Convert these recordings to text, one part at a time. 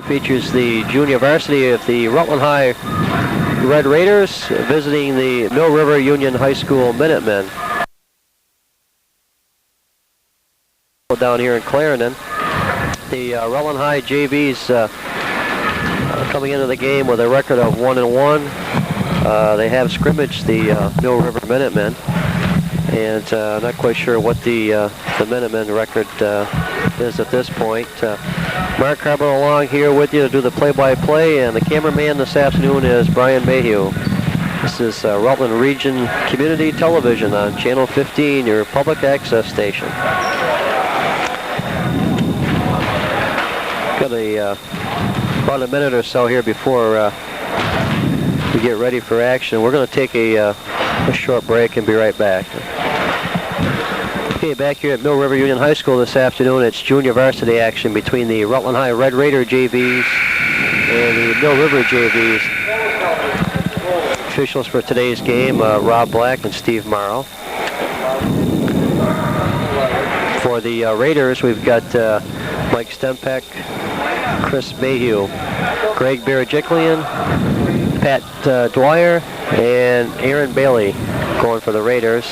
Features the junior varsity of the Rutland High Red Raiders visiting the Mill River Union High School Minutemen. Down here in Clarendon, the Rutland High JVs coming into the game with a record of 1-1. They have scrimmaged the Mill River Minutemen, and not quite sure what the Minutemen record is at this point. Mark Carboneau along here with you to do the play-by-play, and the cameraman this afternoon is Brian Mayhew. This is Rutland Region Community Television on Channel 15, your public access station. Got about a minute or so here before we get ready for action. We're going to take a short break and be right back. Okay, back here at Mill River Union High School this afternoon, it's junior varsity action between the Rutland High Red Raider JVs and the Mill River JVs. Officials for today's game, Rob Black and Steve Morrow. For the Raiders, we've got Mike Stempek, Chris Mayhew, Greg Barajiklian, Pat Dwyer, and Aaron Bailey going for the Raiders.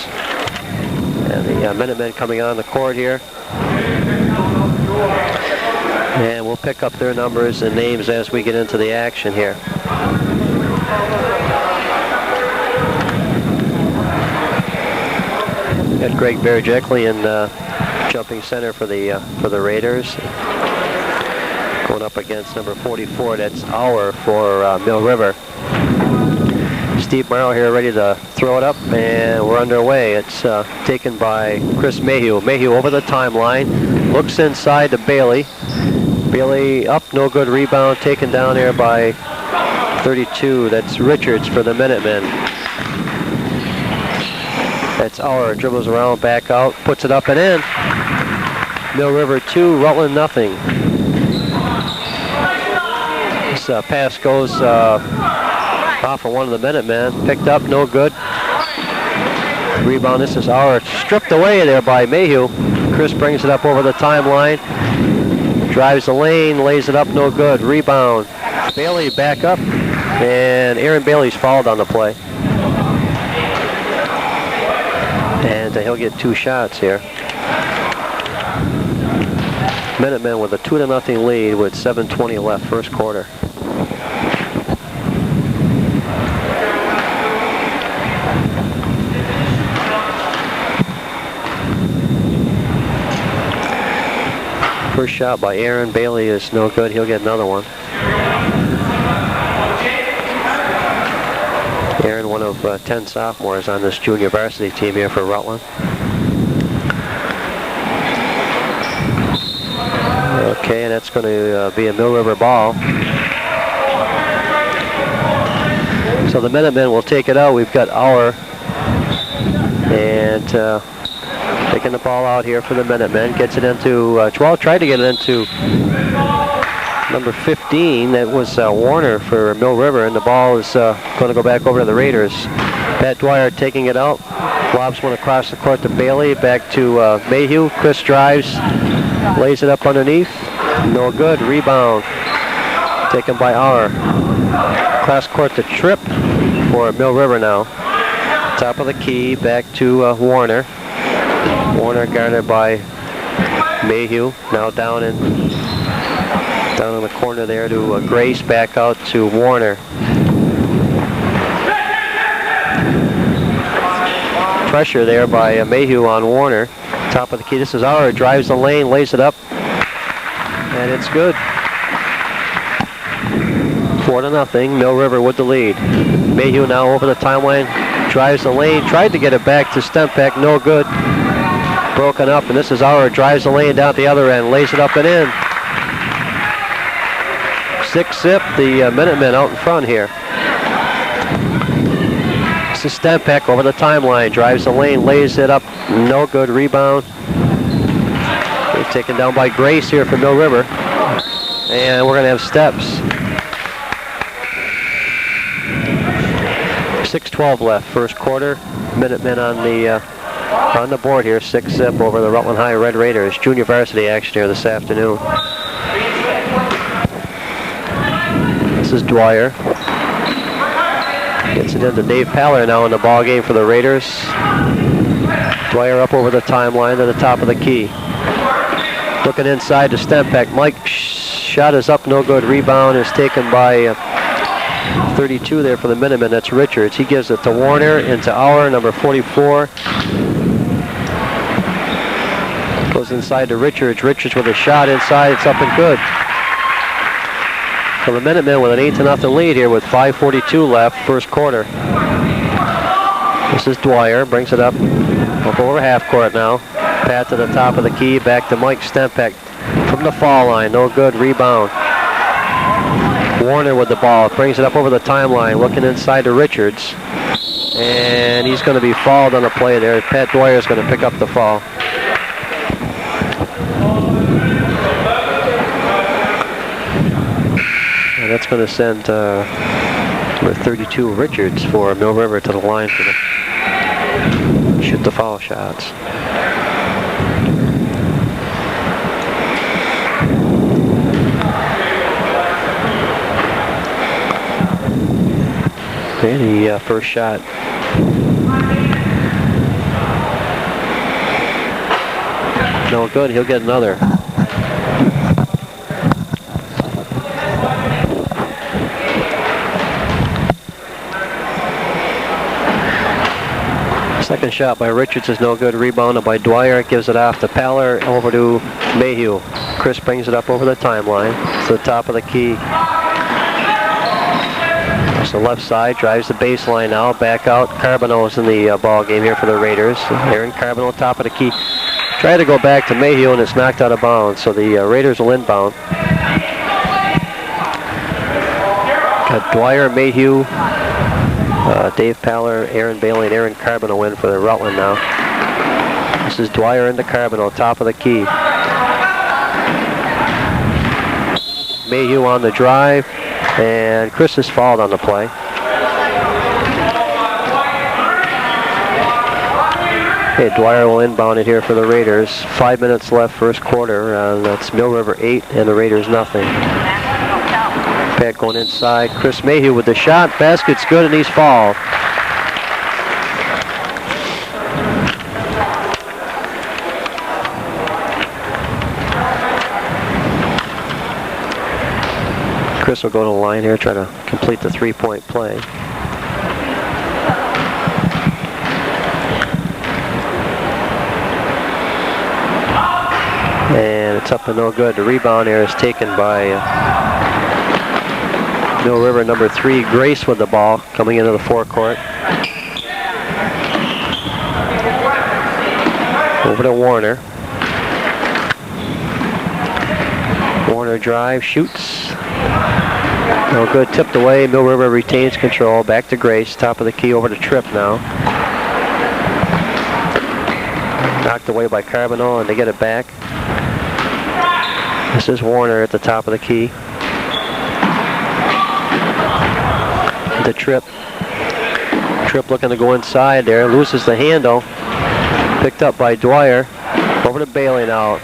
And the Minutemen coming on the court here. And we'll pick up their numbers and names as we get into the action here. Got Greg Barajeklian jumping center for the Raiders. Going up against number 44, that's Auer for Mill River. Steve Morrow here ready to throw it up, and we're underway. It's taken by Chris Mayhew. Mayhew over the timeline, looks inside to Bailey. Bailey up, no good rebound, taken down there by 32. That's Richards for the Minutemen. That's Auer, dribbles around, back out, puts it up and in. Mill River 2, Rutland nothing. This pass goes off of one of the Minutemen, picked up, no good. Rebound, this is Auer, stripped away there by Mayhew. Chris brings it up over the timeline, drives the lane, lays it up, no good. Rebound, Bailey back up, and Aaron Bailey's fouled on the play. And he'll get 2 shots here. Minutemen with a 2-0 lead with 7:20 left, first quarter. First shot by Aaron Bailey is no good. He'll get another one. Aaron, one of 10 sophomores on this junior varsity team here for Rutland. Okay, and that's going to be a Mill River ball. So the Minutemen will take it out. We've got Auer and taking the ball out here for the Minutemen. Gets it into, well, tried to get it into number 15. That was Warner for Mill River, and the ball is going to go back over to the Raiders. Pat Dwyer taking it out. Lobs one across the court to Bailey. Back to Mayhew. Chris drives, lays it up underneath. No good. Rebound taken by Auer. Cross court to Tripp for Mill River now. Top of the key, back to Warner. Warner guarded by Mayhew. Now down in the corner there to Grace. Back out to Warner. Pressure there by Mayhew on Warner. Top of the key. This is Auer. Drives the lane, lays it up, and it's good. 4-0. Mill River with the lead. Mayhew now over the timeline. Drives the lane. Tried to get it back to Stempek. No good. Broken up, and this is Auer. Drives the lane down at the other end. Lays it up and in. 6-zip. The Minutemen out in front here. This is Stempek over the timeline. Drives the lane. Lays it up. No good. Rebound. Taken down by Grace here for Mill River. And we're going to have steps. 6:12 left, first quarter. Minutemen on the board here, 6-zip over the Rutland High Red Raiders. Junior varsity action here this afternoon. This is Dwyer. Gets it into Dave Paller now in the ball game for the Raiders. Dwyer up over the timeline to the top of the key. Looking inside to Stempeck. Mike shot is up, no good. Rebound is taken by 32 there for the Minutemen. That's Richards. He gives it to Warner into Auer, number 44. Goes inside to Richards. Richards with a shot inside. It's up and good. So the Minutemen with an 8-0 lead here with 5:42 left, first quarter. This is Dwyer, brings it up over half court now. Pat to the top of the key, back to Mike Stempeck from the foul line, no good, rebound. Warner with the ball, brings it up over the timeline, looking inside to Richards. And he's going to be fouled on the play there. Pat Dwyer is going to pick up the foul. And that's going to send number 32 Richards for Mill River to the line for the shoot the foul shots. And the first shot. No good, he'll get another. Second shot by Richards is no good. Rebounded by Dwyer. Gives it off to Paller. Over to Mayhew. Chris brings it up over the timeline to the top of the key. It's the left side. Drives the baseline now. Back out. Carboneau's in the ball game here for the Raiders. Aaron Carboneau, top of the key. Try to go back to Mayhew and it's knocked out of bounds. So the Raiders will inbound. Got Dwyer, Mayhew, Dave Paller, Aaron Bailey, and Aaron Carboneau in for the Rutland now. This is Dwyer into Carboneau, top of the key. Mayhew on the drive, and Chris is fouled on the play. Okay, Dwyer will inbound it here for the Raiders. 5 minutes left, first quarter. That's Mill River 8 and the Raiders nothing. Pat going inside. Chris Mayhew with the shot. Basket's good and he's fouled. Chris will go to the line here, try to complete the three-point play. And it's up and no good. The rebound here is taken by Mill River number 3, Grace with the ball coming into the forecourt. Over to Warner. Warner drive, shoots. No good, tipped away. Mill River retains control. Back to Grace, top of the key, over to Tripp now. Knocked away by Carboneau and they get it back. This is Warner at the top of the key. The Tripp looking to go inside there, loses the handle, picked up by Dwyer, over to Bailey now.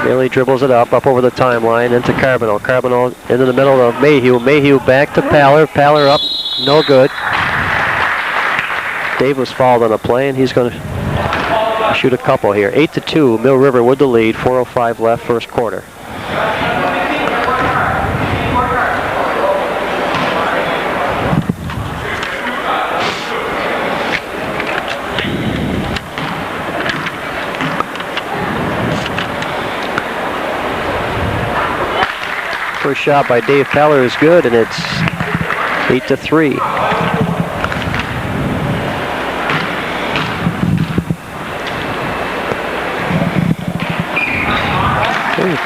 Bailey dribbles it up over the timeline into Carboneau. Carboneau into the middle of Mayhew. Mayhew back to Paller. Paller up, no good. Dave was fouled on a play and he's going to shoot a couple here. 8-2, Mill River with the lead, 4:05 left, first quarter. First shot by Dave Paller is good, and it's 8-3.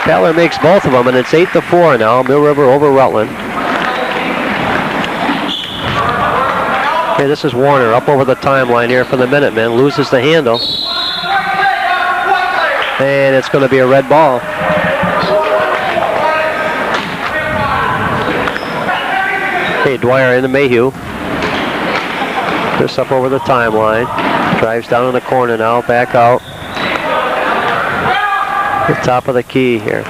Paller makes both of them, and it's 8-4 now. Mill River over Rutland. Okay, this is Warner up over the timeline here for the Minutemen. Loses the handle. And it's going to be a red ball. Okay, Dwyer into Mayhew. This up over the timeline. Drives down in the corner now, back out. The top of the key here.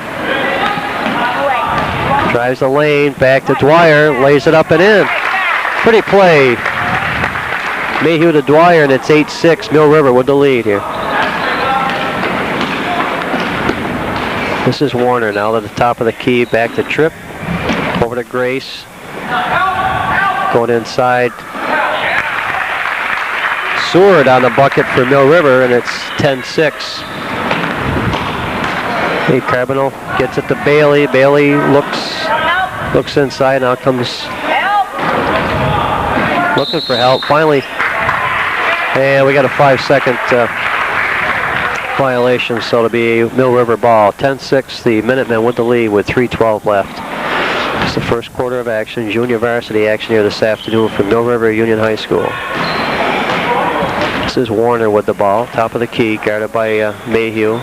Drives the lane, back to Dwyer, lays it up and in. Pretty play. Mayhew to Dwyer, and it's 8-6. Mill River with the lead here. This is Warner now at the top of the key, back to Tripp. Over to Grace. Going inside. Seward on the bucket for Mill River, and it's 10-6. Hey, Carboneau gets it to Bailey. Bailey looks inside. Now comes looking for help. Finally, and we got a 5-second violation, so it'll be Mill River ball. 10-6. The Minutemen with the lead with 3:12 left. It's the first quarter of action. Junior varsity action here this afternoon from Mill River Union High School. This is Warner with the ball, top of the key, guarded by Mayhew.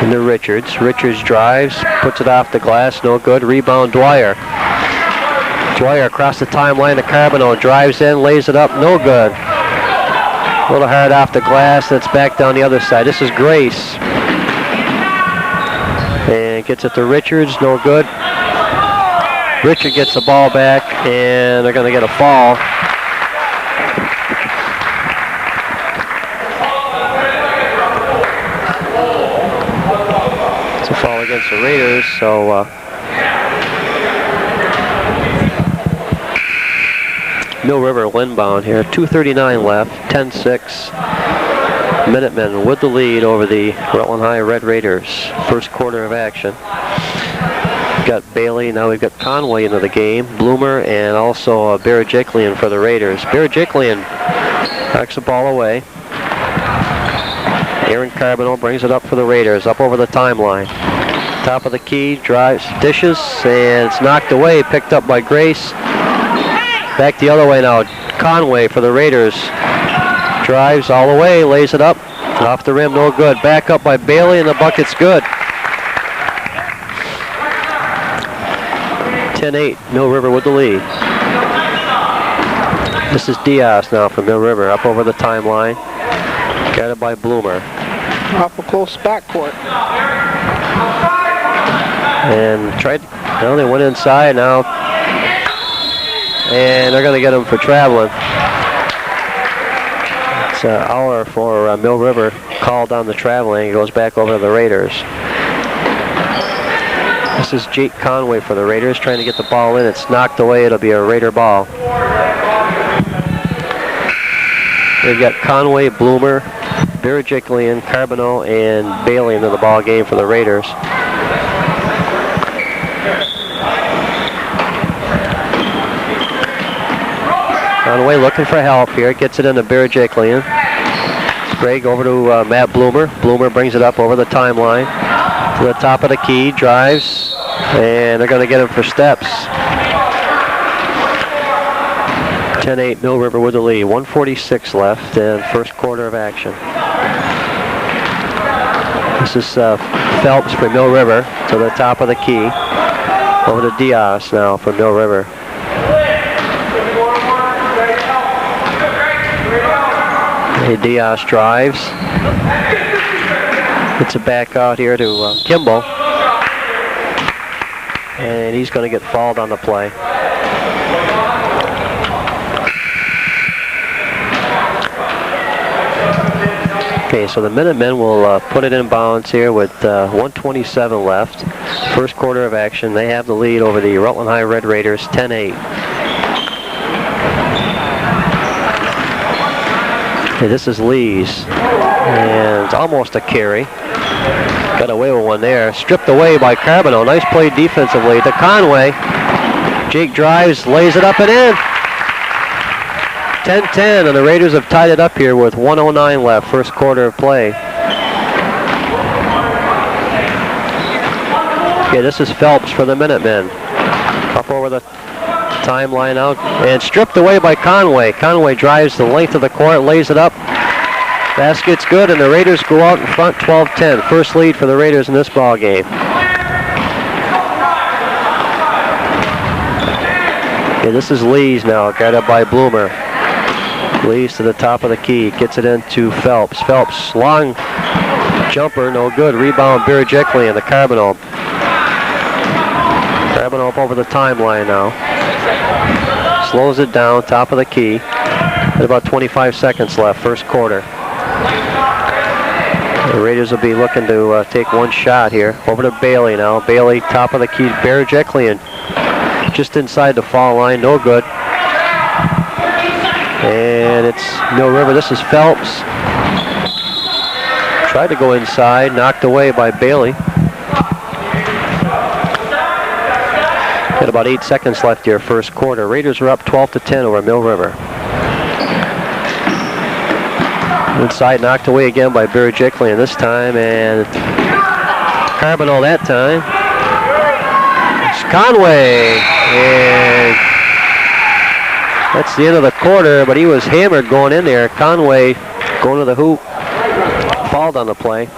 Into Richards. Richards drives, puts it off the glass, no good. Rebound Dwyer. Dwyer across the timeline to Carboneau, drives in, lays it up, no good. A little hard off the glass, and it's back down the other side. This is Grace. And gets it to Richards, no good. Richard gets the ball back, and they're going to get a foul. It's a foul against the Raiders, so Mill River inbound here. 2:39 left, 10-6. Minutemen with the lead over the Rutland High Red Raiders. First quarter of action. We've got Bailey, now we've got Conway into the game, Bloomer, and also Barajiklian for the Raiders. Barajiklian knocks the ball away. Aaron Carboneau brings it up for the Raiders, up over the timeline. Top of the key, drives, dishes, and it's knocked away, picked up by Grace. Back the other way now, Conway for the Raiders. Drives all the way, lays it up, off the rim, no good. Back up by Bailey, and the bucket's good. 10-8, Mill River with the lead. This is Diaz now from Mill River, up over the timeline. Guarded by Bloomer. Awful close backcourt. And tried, well, they went inside now. And they're going to get him for traveling. It's an hour for Mill River called on the traveling. He goes back over to the Raiders. This is Jake Conway for the Raiders trying to get the ball in. It's knocked away. It'll be a Raider ball. They've got Conway, Bloomer, Barajiklian, Carboneau, and Bailey into the ball game for the Raiders. Conway looking for help here. Gets it into Barajiklian. Greg over to Matt Bloomer. Bloomer brings it up over the timeline to the top of the key. Drives, and they're going to get him for steps. 10-8, Mill River with the lead. 1:46 left and first quarter of action. This is Phelps for Mill River to the top of the key. Over to Diaz now for Mill River. Hey, Diaz drives. It's a back out here to Kimball. And he's going to get fouled on the play. Okay, so the Minutemen will put it in bounds here with 1:27 left. First quarter of action. They have the lead over the Rutland High Red Raiders, 10-8. Okay, this is Lee's, and it's almost a carry. Got away with one there. Stripped away by Carboneau. Nice play defensively to Conway. Jake drives, lays it up and in. 10-10, and the Raiders have tied it up here with 1:09 left, first quarter of play. Okay, this is Phelps for the Minutemen. Up over the timeline out, and stripped away by Conway. Conway drives the length of the court, lays it up. Basket's good, and the Raiders go out in front 12-10. First lead for the Raiders in this ball game. Okay, this is Lee's now, guarded by Bloomer. Lee's to the top of the key, gets it into Phelps. Phelps, long jumper, no good. Rebound Barajiklian and the Carboneau. Carboneau up over the timeline now. Slows it down, top of the key. At about 25 seconds left, first quarter. The Raiders will be looking to take one shot here. Over to Bailey now. Bailey, top of the key. Berejiklian just inside the foul line, no good. And it's Mill River. This is Phelps. Tried to go inside, knocked away by Bailey. Got about 8 seconds left here, first quarter. Raiders are up 12-10 over Mill River. Inside, knocked away again by Berejiklian this time, and Carboneau that time. It's Conway, and that's the end of the quarter, but he was hammered going in there. Conway going to the hoop, fouled on the play.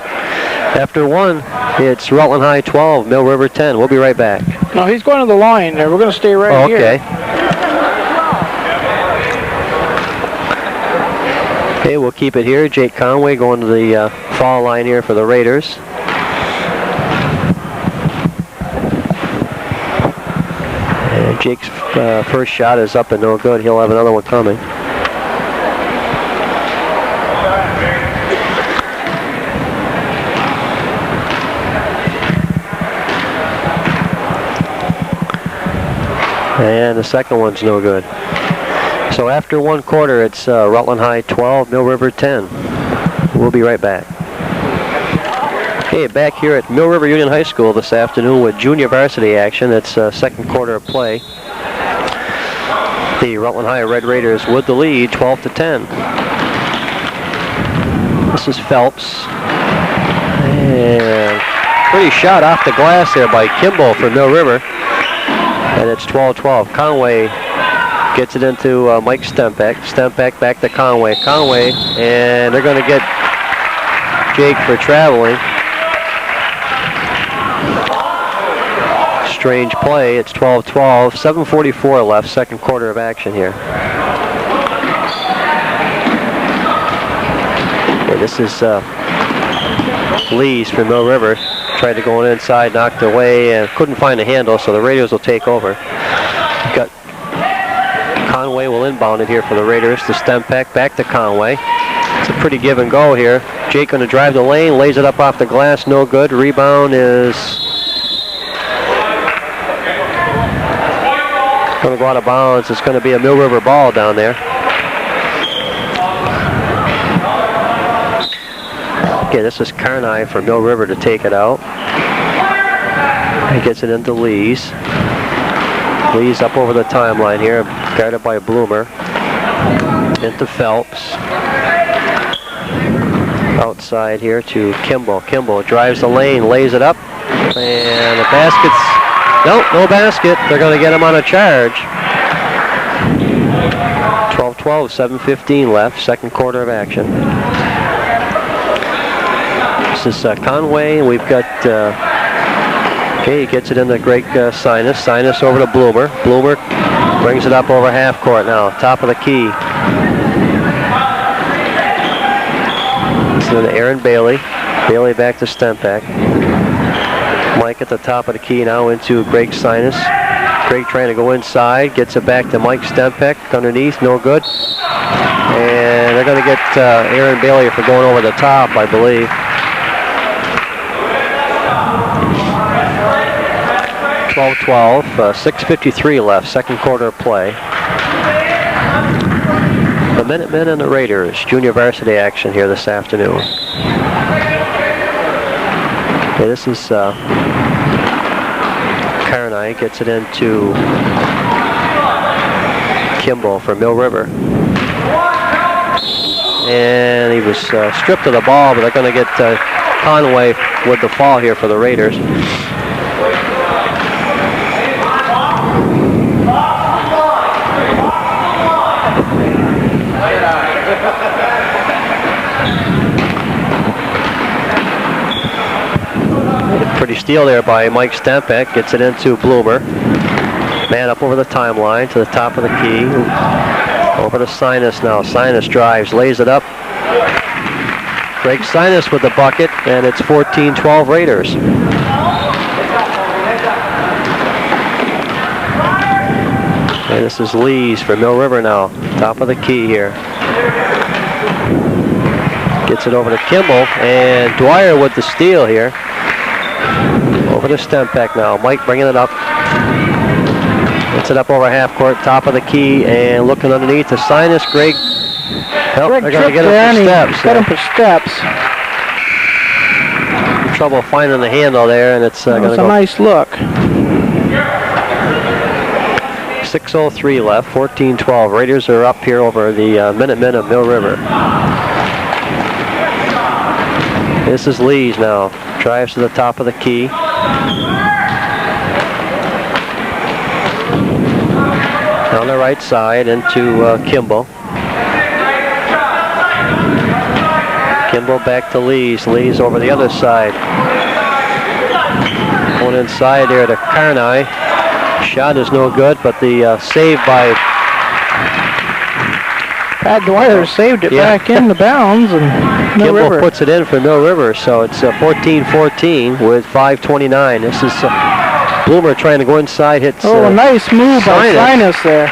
After one, it's Rutland High 12, Mill River 10. We'll be right back. No, he's going to the line there. We're going to stay right here. Okay. Okay, we'll keep it here. Jake Conway going to the foul line here for the Raiders. And Jake's first shot is up and no good. He'll have another one coming. And the second one's no good. So after one quarter, it's Rutland High 12, Mill River 10. We'll be right back. Okay, back here at Mill River Union High School this afternoon with junior varsity action. It's second quarter of play. The Rutland High Red Raiders with the lead, 12-10. This is Phelps. And pretty shot off the glass there by Kimball for Mill River. And it's 12-12. Conway gets it into Mike Stempeck. Stempeck back to Conway. Conway, and they're going to get Jake for traveling. Strange play. It's 12-12. 7:44 left, second quarter of action here. Okay, this is Lees from Mill River. Tried to go inside, knocked away, and couldn't find a handle, so the Raiders will take over. Got Conway will inbound it here for the Raiders to Stempeck, back to Conway. It's a pretty give and go here. Jake going to drive the lane, lays it up off the glass, no good. Rebound is going to go out of bounds. It's going to be a Mill River ball down there. Okay, this is Carney for Mill River to take it out. He gets it into Lees. Lees up over the timeline here, guarded by Bloomer. Into Phelps. Outside here to Kimball. Kimball drives the lane, lays it up, and the basket's, nope, no basket. They're going to get him on a charge. 12-12, 7:15 left, second quarter of action. This is Conway, and we've got, okay, he gets it into Greg Sinus. Sinus over to Bloomer. Bloomer brings it up over half court now, top of the key. So then Aaron Bailey. Bailey back to Stempeck. Mike at the top of the key now into Greg Sinus. Greg trying to go inside, gets it back to Mike Stempeck underneath, no good. And they're going to get Aaron Bailey for going over the top, I believe. 12-12, 6:53 left, second quarter of play. The Minutemen and the Raiders, junior varsity action here this afternoon. Okay, this is Carney, gets it into Kimball for Mill River. And he was stripped of the ball, but they're going to get Conway with the fall here for the Raiders. Pretty steal there by Mike Stempeck. Gets it into Bloomer. Man up over the timeline to the top of the key. Over to Sinus now. Sinus drives, lays it up. Greg Sinus with the bucket, and it's 14-12 Raiders. And this is Lees for Mill River now. Top of the key here. Gets it over to Kimball, and Dwyer with the steal here. Over to Stempeck now. Mike bringing it up. Gets it up over half court, top of the key, and looking underneath to Sinus. Greg. Nope, they're going to get him for steps. Got him for steps. Trouble finding the handle there, and it's going to go. A nice look. 6:03 left, 14-12. Raiders are up here over the Minutemen of Mill River. This is Lees now. Drives to the top of the key. On the right side into Kimball. Kimball back to Lees. Lees over the other side. Going inside there to Carney. Shot is no good, but the save by Pat Dwyer saved it back into bounds, and Mill Kimball River puts it in for Mill River, so it's 14-14 with 5:29. This is Bloomer trying to go inside, hits. a nice move by Sinus there.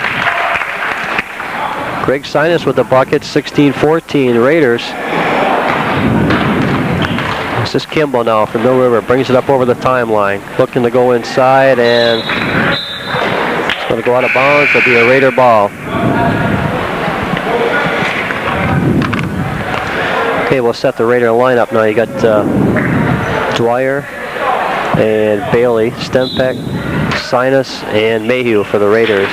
Greg Sinus with the bucket, 16-14 Raiders. This is Kimball now from Mill River, brings it up over the timeline, looking to go inside, and it's going to go out of bounds. It'll be a Raider ball. Okay, we'll set the Raider lineup now. You got Dwyer and Bailey, Stempeck, Sinus, and Mayhew for the Raiders.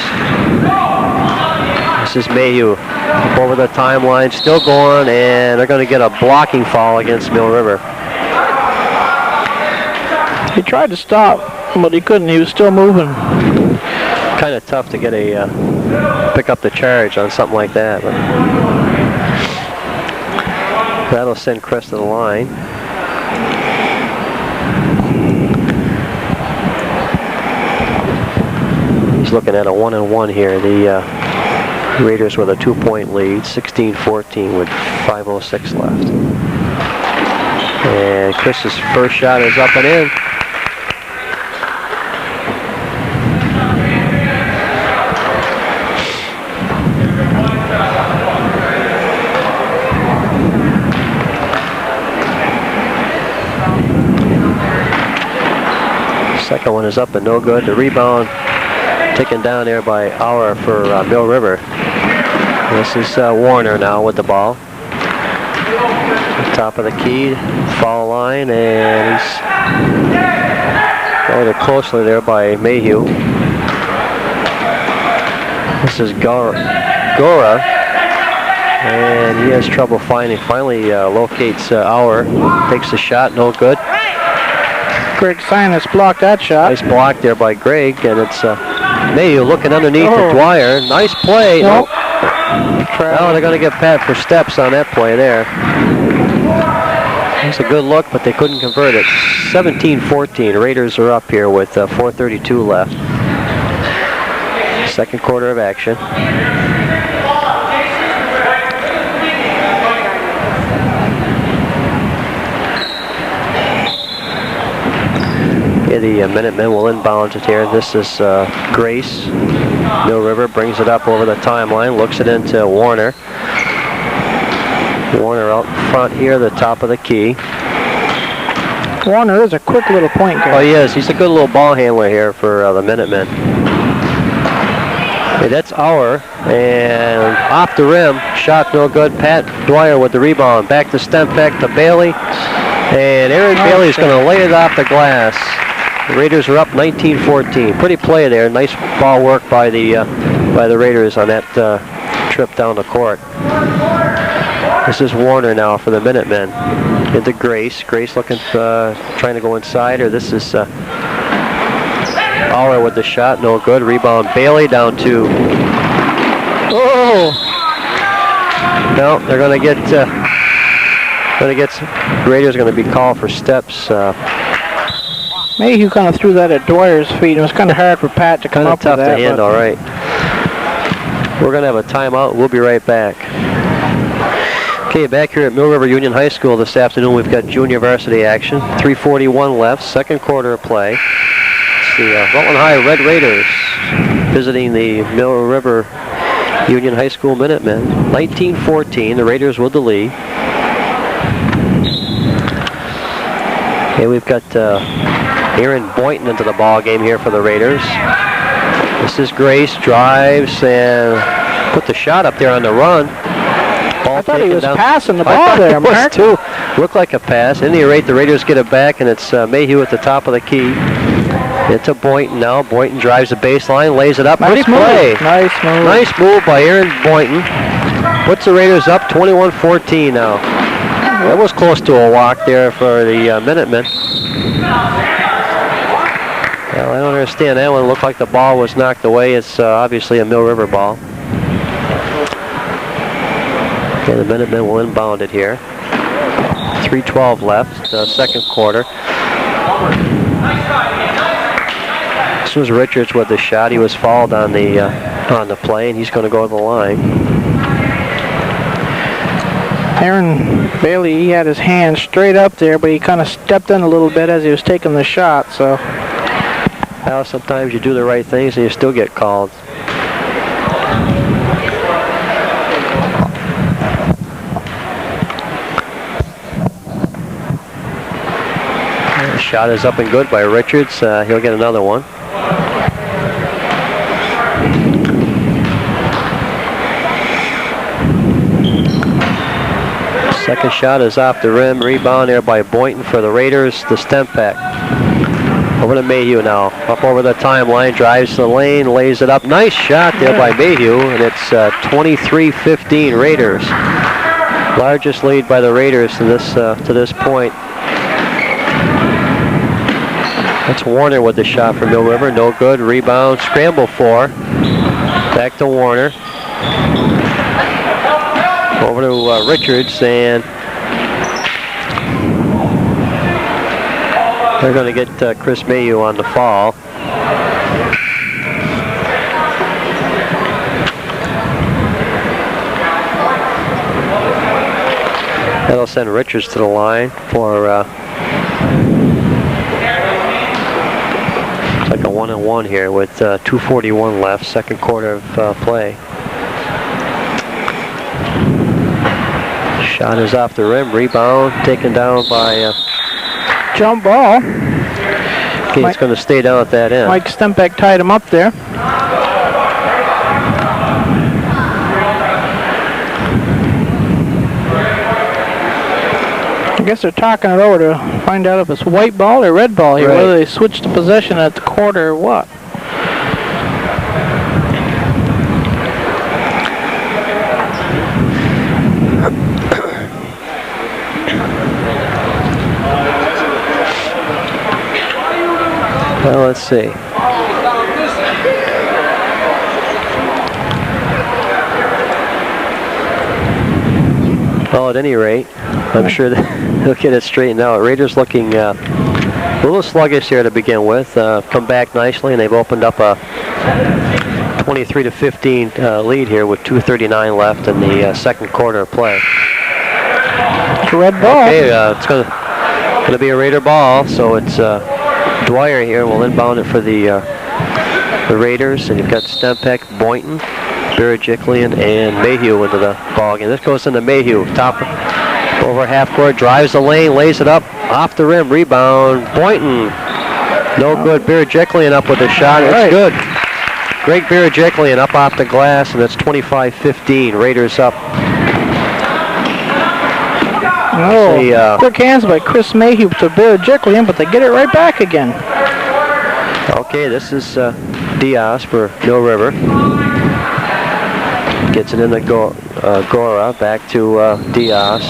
This is Mayhew up over the timeline, still going, and they're going to get a blocking foul against Mill River. He tried to stop, but he couldn't. He was still moving. Kind of tough to get pick up the charge on something like that. But that'll send Chris to the line. He's looking at a 1-and-1 here. The Raiders with a 2-point lead, 16-14 with 5:06 left. And Chris's first shot is up and in. Second one is up and no good. The rebound taken down there by Auer for Mill River. This is Warner now with the ball. Top of the key, foul line, and he's guarded closely there by Mayhew. This is Gora, and he has trouble finding. Finally locates Auer, takes the shot, no good. Greg Sinus blocked that shot. Nice block there by Greg, and it's Mayhew looking underneath to Dwyer. Nice play. Nope. Now they're going to get Pat for steps on that play there. It's a good look, but they couldn't convert it. 17-14. Raiders are up here with 4:32 left. Second quarter of action. Yeah, the Minutemen will inbound it here. This is Grace. Mill River brings it up over the timeline, looks it into Warner. Warner out front here, the top of the key. Warner is a quick little point guard. Oh, he is. He's a good little ball handler here for the Minutemen. Okay, that's Auer, and off the rim, shot no good. Pat Dwyer with the rebound. Back to Stempeck to Bailey, and Aaron Bailey is going to lay it off the glass. The Raiders are up 19-14. Pretty play there. Nice ball work by the Raiders on that trip down the court. This is Warner now for the Minutemen. Into Grace. Grace looking, trying to go inside her. This is Auer with the shot. No good. Rebound Bailey down to. Oh! No, they're going to get. Raiders are going to be called for steps. Mayhew kind of threw that at Dwyer's feet. It was kind of hard for Pat to come up with that. Kind of tough to handle, right. We're going to have a timeout. We'll be right back. Okay, back here at Mill River Union High School this afternoon, we've got junior varsity action. 3:41 left, second quarter of play. It's the Rutland High Red Raiders visiting the Mill River Union High School Minutemen. 19-14, the Raiders with the lead. Okay, we've got Aaron Boynton into the ball game here for the Raiders. This is Grace, drives and put the shot up there on the run. Ball I thought he was down. passing the ball there, Mark. Too. Looked like a pass. At any rate, the Raiders get it back, and it's Mayhew at the top of the key. Into Boynton now. Boynton drives the baseline, lays it up. Nice Pretty move. play. Nice move. Nice move by Aaron Boynton. Puts the Raiders up 21-14 now. That was close to a walk there for the Minutemen. Well, I don't understand that one. It looked like the ball was knocked away. It's obviously a Mill River ball. Okay, the Minutemen will inbound it here. 3:12 left, second quarter. This was Richards with the shot. He was fouled on the play, and he's going to go to the line. Aaron Bailey, he had his hand straight up there, but he kind of stepped in a little bit as he was taking the shot, so. Well, sometimes you do the right things and you still get called. The shot is up and good by Richards. He'll get another one. Second shot is off the rim. Rebound there by Boynton for the Raiders. The Stempak. Over to Mayhew now. Up over the timeline. Drives the lane. Lays it up. Nice shot there by Mayhew. And it's 23-15 Raiders. Largest lead by the Raiders to this point. That's Warner with the shot from Mill River. No good. Rebound. Scramble for. Back to Warner. Over to Richards, and they're going to get Chris Mayhew on the foul. That'll send Richards to the line for like a 1-on-1 here with 2:41 left, second quarter of play. Shot is off the rim, rebound taken down by jump ball. Okay, it's going to stay down at that end. Mike Stempak tied him up there. I guess they're talking it over to find out if it's white ball or red ball here, whether they switch the possession at the quarter or what. Well, let's see. Well, at any rate, I'm sure that they'll get it straightened out. Raiders looking a little sluggish here to begin with. Come back nicely, and they've opened up a 23-15 lead here with 2:39 left in the second quarter of play. It's a red ball. Okay, it's going to be a Raider ball, so it's Dwyer here will inbound it for the Raiders, and you've got Stempak, Boynton, Birajiklian, and Mayhew into the ball game. This goes into Mayhew, top over half court, drives the lane, lays it up, off the rim, rebound, Boynton, no good. Birajiklian up with a shot, it's good. Greg Birajiklian up off the glass, and it's 25-15. Raiders up. Oh, quick hands by Chris Mayhew to Birajiklian, but they get it right back again. Okay, this is Diaz for Mill River. Gets it in the Gora, back to Diaz.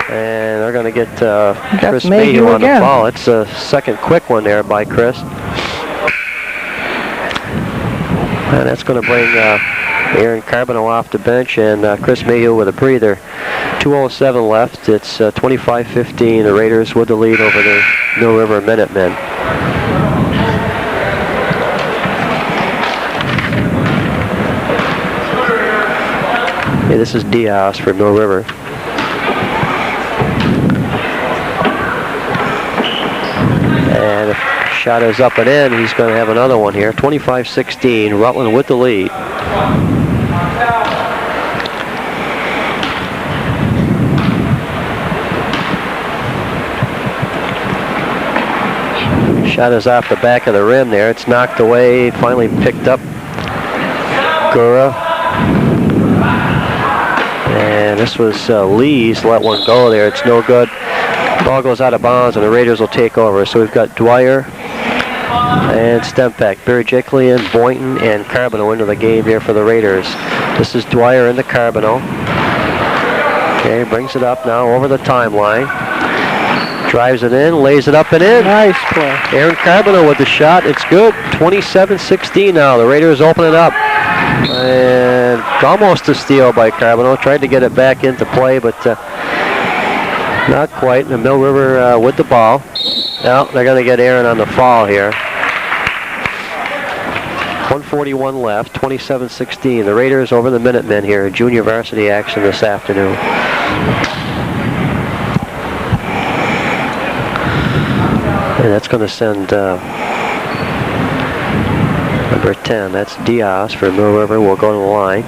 And they're going to get Chris Mayhew on the ball. It's a second quick one there by Chris. And that's going to bring Aaron Carboneau off the bench, and Chris Mayhew with a breather. 2:07 left. It's 25-15. The Raiders with the lead over the Mill River Minutemen. Okay, this is Diaz for Mill River. And a Shot is up and in. He's going to have another one here. 25-16. Rutland with the lead. Shot is off the back of the rim there. It's knocked away. Finally picked up. Gura. And this was Lee's let one go there. It's no good. Ball goes out of bounds and the Raiders will take over. So we've got Dwyer and Stempak, Berejiklian, Boynton, and Carboneau into the game here for the Raiders. This is Dwyer into Carboneau. Okay, brings it up now over the timeline. Drives it in, lays it up and in. Nice play. Aaron Carboneau with the shot. It's good. 27-16 now. The Raiders open it up. And almost a steal by Carboneau. Tried to get it back into play, but not quite. And Mill River with the ball. Now they're going to get Aaron on the foul here. 1:41 left, 27-16. The Raiders over the Minutemen here in junior varsity action this afternoon. And that's going to send number 10. That's Diaz for Mill River. Will go to the line.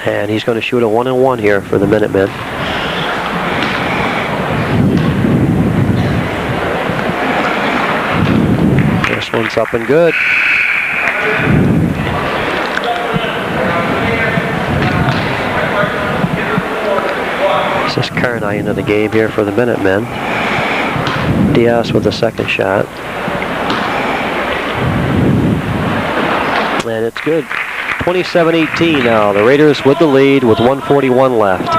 And he's going to shoot a 1-and-1 here for the Minutemen. This one's up and good. This is Carney into the game here for the Minutemen. Diaz with the second shot. And it's good. 27-18 now. The Raiders with the lead with 1:41 left.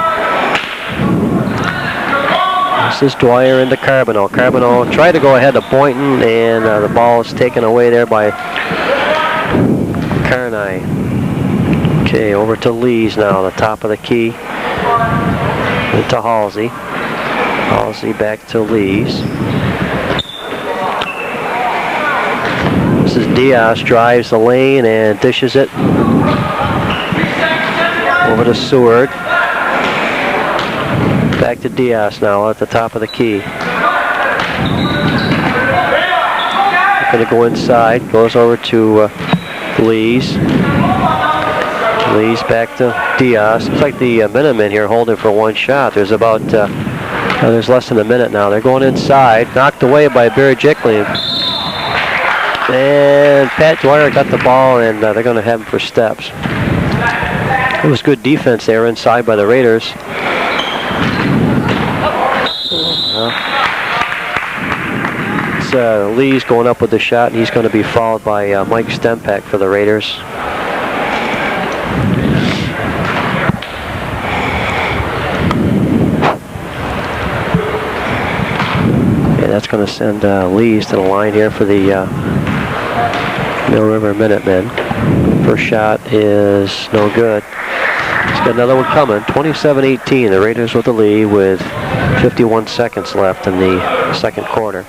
This is Dwyer into Carboneau. Carboneau tried to go ahead to Boynton, and the ball is taken away there by Carney. Okay, over to Lees now, the top of the key. Into Halsey. Halsey back to Lees. This is Diaz, drives the lane and dishes it over to Seward. Back to Diaz now at the top of the key. Going to go inside, goes over to Lees. Lees back to Diaz. Looks like the Minutemen here holding for one shot. There's about, there's less than a minute now. They're going inside, knocked away by Berejiklian. And Pat Dwyer got the ball, and they're going to have him for steps. It was good defense there inside by the Raiders. It's Lee's going up with the shot, and he's going to be followed by Mike Stempak for the Raiders. Okay, that's going to send Lees to the line here for the Mill River Minutemen. First shot is no good. He's got another one coming. 27-18. The Raiders with the lead with 51 seconds left in the second quarter.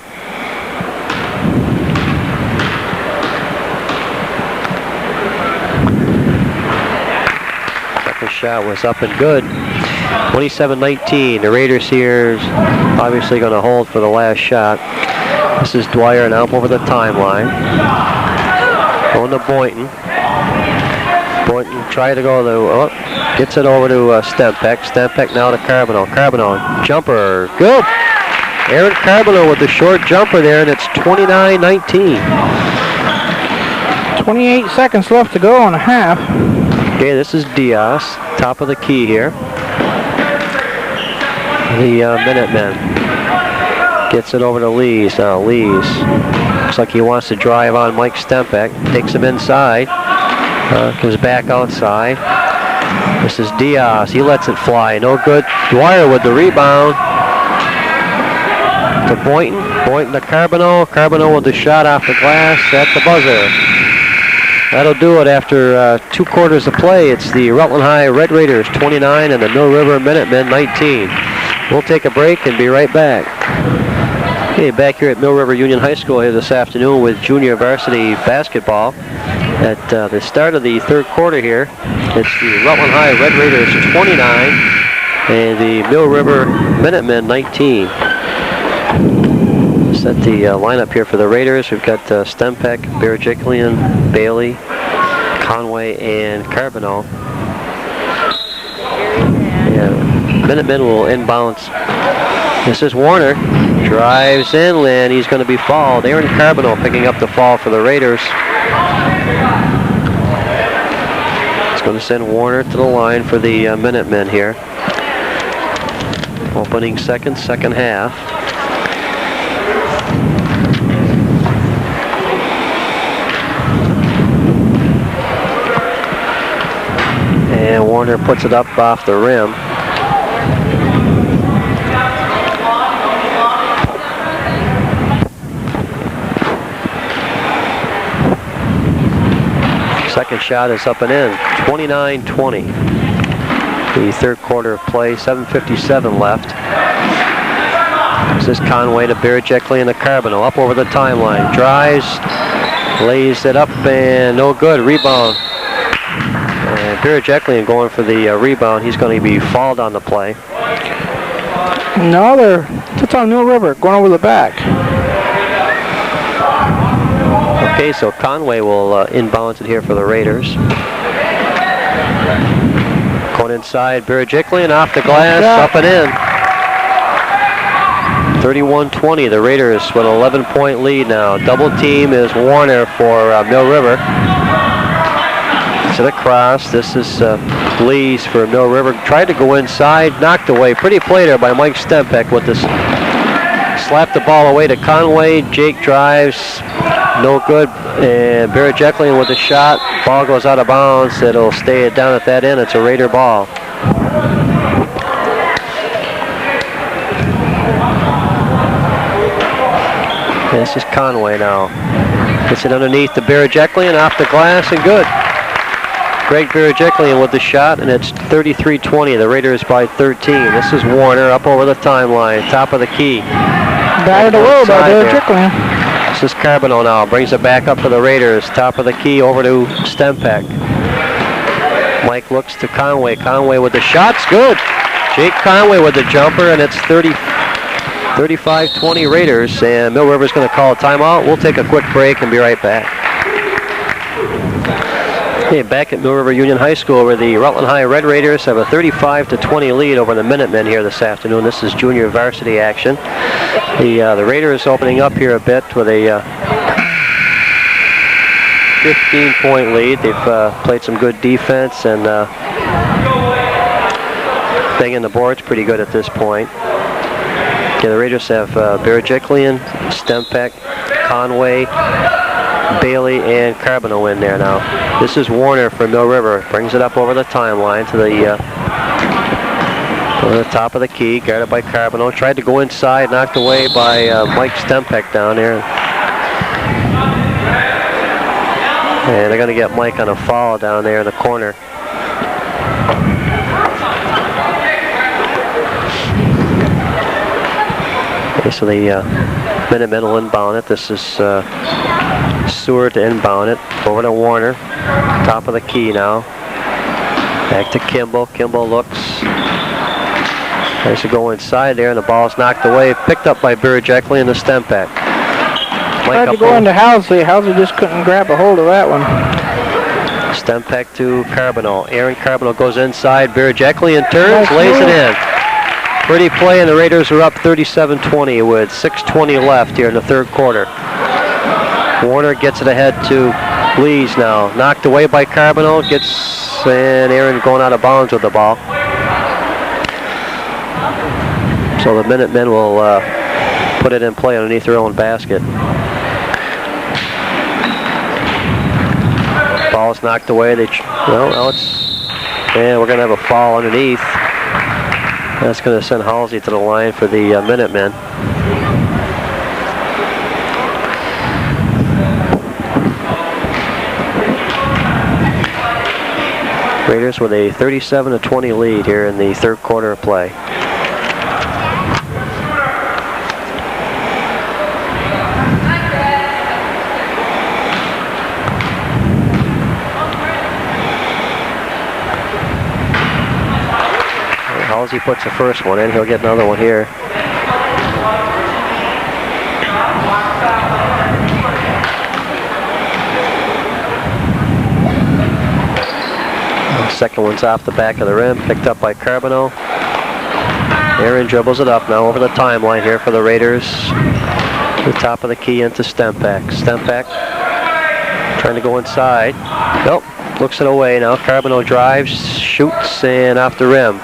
Second shot was up and good. 27-19. The Raiders here obviously going to hold for the last shot. This is Dwyer now over the timeline. Going to Boynton. Boynton tried to go to, gets it over to Stempak. Stempak now to Carboneau. Carboneau, jumper, good. Aaron Carboneau with the short jumper there, and it's 29-19. 28 seconds left to go and a half. Okay, this is Diaz, top of the key here. The Minutemen. Gets it over to Lees. Now Lees looks like he wants to drive on Mike Stempak. Takes him inside. Comes back outside. This is Diaz. He lets it fly. No good. Dwyer with the rebound. To Boynton. Boynton to Carboneau. Carboneau with the shot off the glass at the buzzer. That'll do it after 2 quarters of play. It's the Rutland High Red Raiders 29 and the Mill River Minutemen 19. We'll take a break and be right back. Okay, back here at Mill River Union High School here this afternoon with junior varsity basketball. At the start of the third quarter here, it's the Rutland High Red Raiders 29 and the Mill River Minutemen 19. This Set the lineup here for the Raiders. We've got Stempeck, Berejiklian, Bailey, Conway, and Carboneau. Yeah, Minutemen will inbounds. This is Warner. Drives in, and he's going to be fouled. Aaron Carboneau picking up the fall for the Raiders. It's going to send Warner to the line for the Minutemen here. Opening second half. And Warner puts it up off the rim. Second shot is up and in. 29-20. The third quarter of play. 7:57 left. This is Conway to Berejiklian to Carboneau. Up over the timeline. Drives. Lays it up and no good. Rebound. And Berejiklian going for the rebound. He's going to be fouled on the play. No, it's on Mill River. Going over the back. Okay, so Conway will inbound it here for the Raiders. Going inside, Berejiklian off the glass, up and in. 31-20, the Raiders with an 11-point lead now. Double team is Warner for Mill River. To the cross, this is Lees for Mill River. Tried to go inside, knocked away. Pretty play there by Mike Stempeck with this. Slapped the ball away to Conway. Jake drives. No good, and Berejiklian with the shot. Ball goes out of bounds. It'll stay down at that end. It's a Raider ball. This is Conway now. Gets it underneath to Berejiklian, off the glass, and good. Greg Berejiklian with the shot, and it's 33-20. The Raiders by 13. This is Warner up over the timeline, top of the key. Batted away by Berejiklian. This is Carboneau now. Brings it back up for the Raiders. Top of the key over to Stempeck. Mike looks to Conway. Conway with the shots. Good. Jake Conway with the jumper, and it's 35-20 Raiders. And Mill River's going to call a timeout. We'll take a quick break and be right back. Okay, back at Mill River Union High School, where the Rutland High Red Raiders have a 35-20 lead over the Minutemen here this afternoon. This is junior varsity action. The Raiders opening up here a bit with a 15-point lead. They've played some good defense and banging the boards pretty good at this point. Okay, the Raiders have Berejiklian, Stempeck, Conway, Bailey, and Carboneau in there now. This is Warner for Mill River. Brings it up over the timeline to the top of the key, guarded by Carboneau. Tried to go inside, knocked away by Mike Stempeck down there. And they're going to get Mike on a foul down there in the corner. Okay, so the Minutemen will inbound it. This is Seward to inbound it. Over to Warner. Top of the key now. Back to Kimball. Kimball looks. Tries to go inside there, and the ball's knocked away. Picked up by Berejiklian to Stempeck. Tried to go into Housley. Housley just couldn't grab a hold of that one. Stempeck to Carboneau. Aaron Carboneau goes inside. Berejiklian turns, lays it in. Pretty play, and the Raiders are up 37-20 with 6:20 left here in the third quarter. Warner gets it ahead to Lees now. Knocked away by Carboneau. And Aaron going out of bounds with the ball. So the Minutemen will put it in play underneath their own basket. Ball's knocked away. Now it's, and we're going to have a foul underneath. That's going to send Halsey to the line for the Minutemen. Raiders with a 37-20 lead here in the third quarter of play. Halsey puts the first one in. He'll get another one here. Second one's off the back of the rim, picked up by Carboneau. Aaron dribbles it up now over the timeline here for the Raiders. The top of the key into Stempak. Stempak trying to go inside. Nope, looks it away now. Carboneau drives, shoots, and off the rim.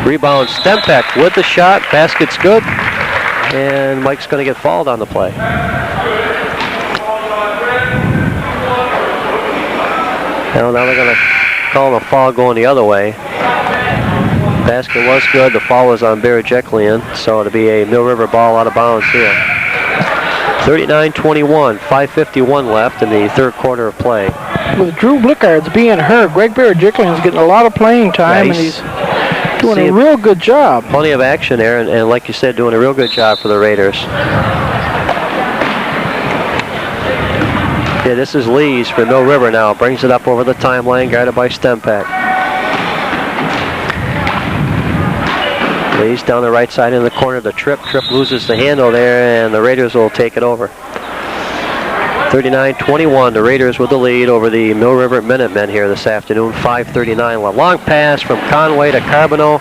Rebound, Stempak with the shot. Basket's good. And Mike's going to get fouled on the play. Now they're going to call him a foul going the other way. Basket was good. The foul was on Barajeklian, so it'll be a Mill River ball out of bounds here. 39-21, 5:51 left in the third quarter of play. With Drew Blickards being hurt, Greg Barajeklian's getting a lot of playing time, and he's doing a real good job. Plenty of action there, and like you said, doing a real good job for the Raiders. Yeah, this is Lees for Mill River now. Brings it up over the timeline, guarded by Stempak. Lees down the right side in the corner. The Trip loses the handle there, and the Raiders will take it over. 39-21, the Raiders with the lead over the Mill River Minutemen here this afternoon. 5:39 left. Long pass from Conway to Carboneau,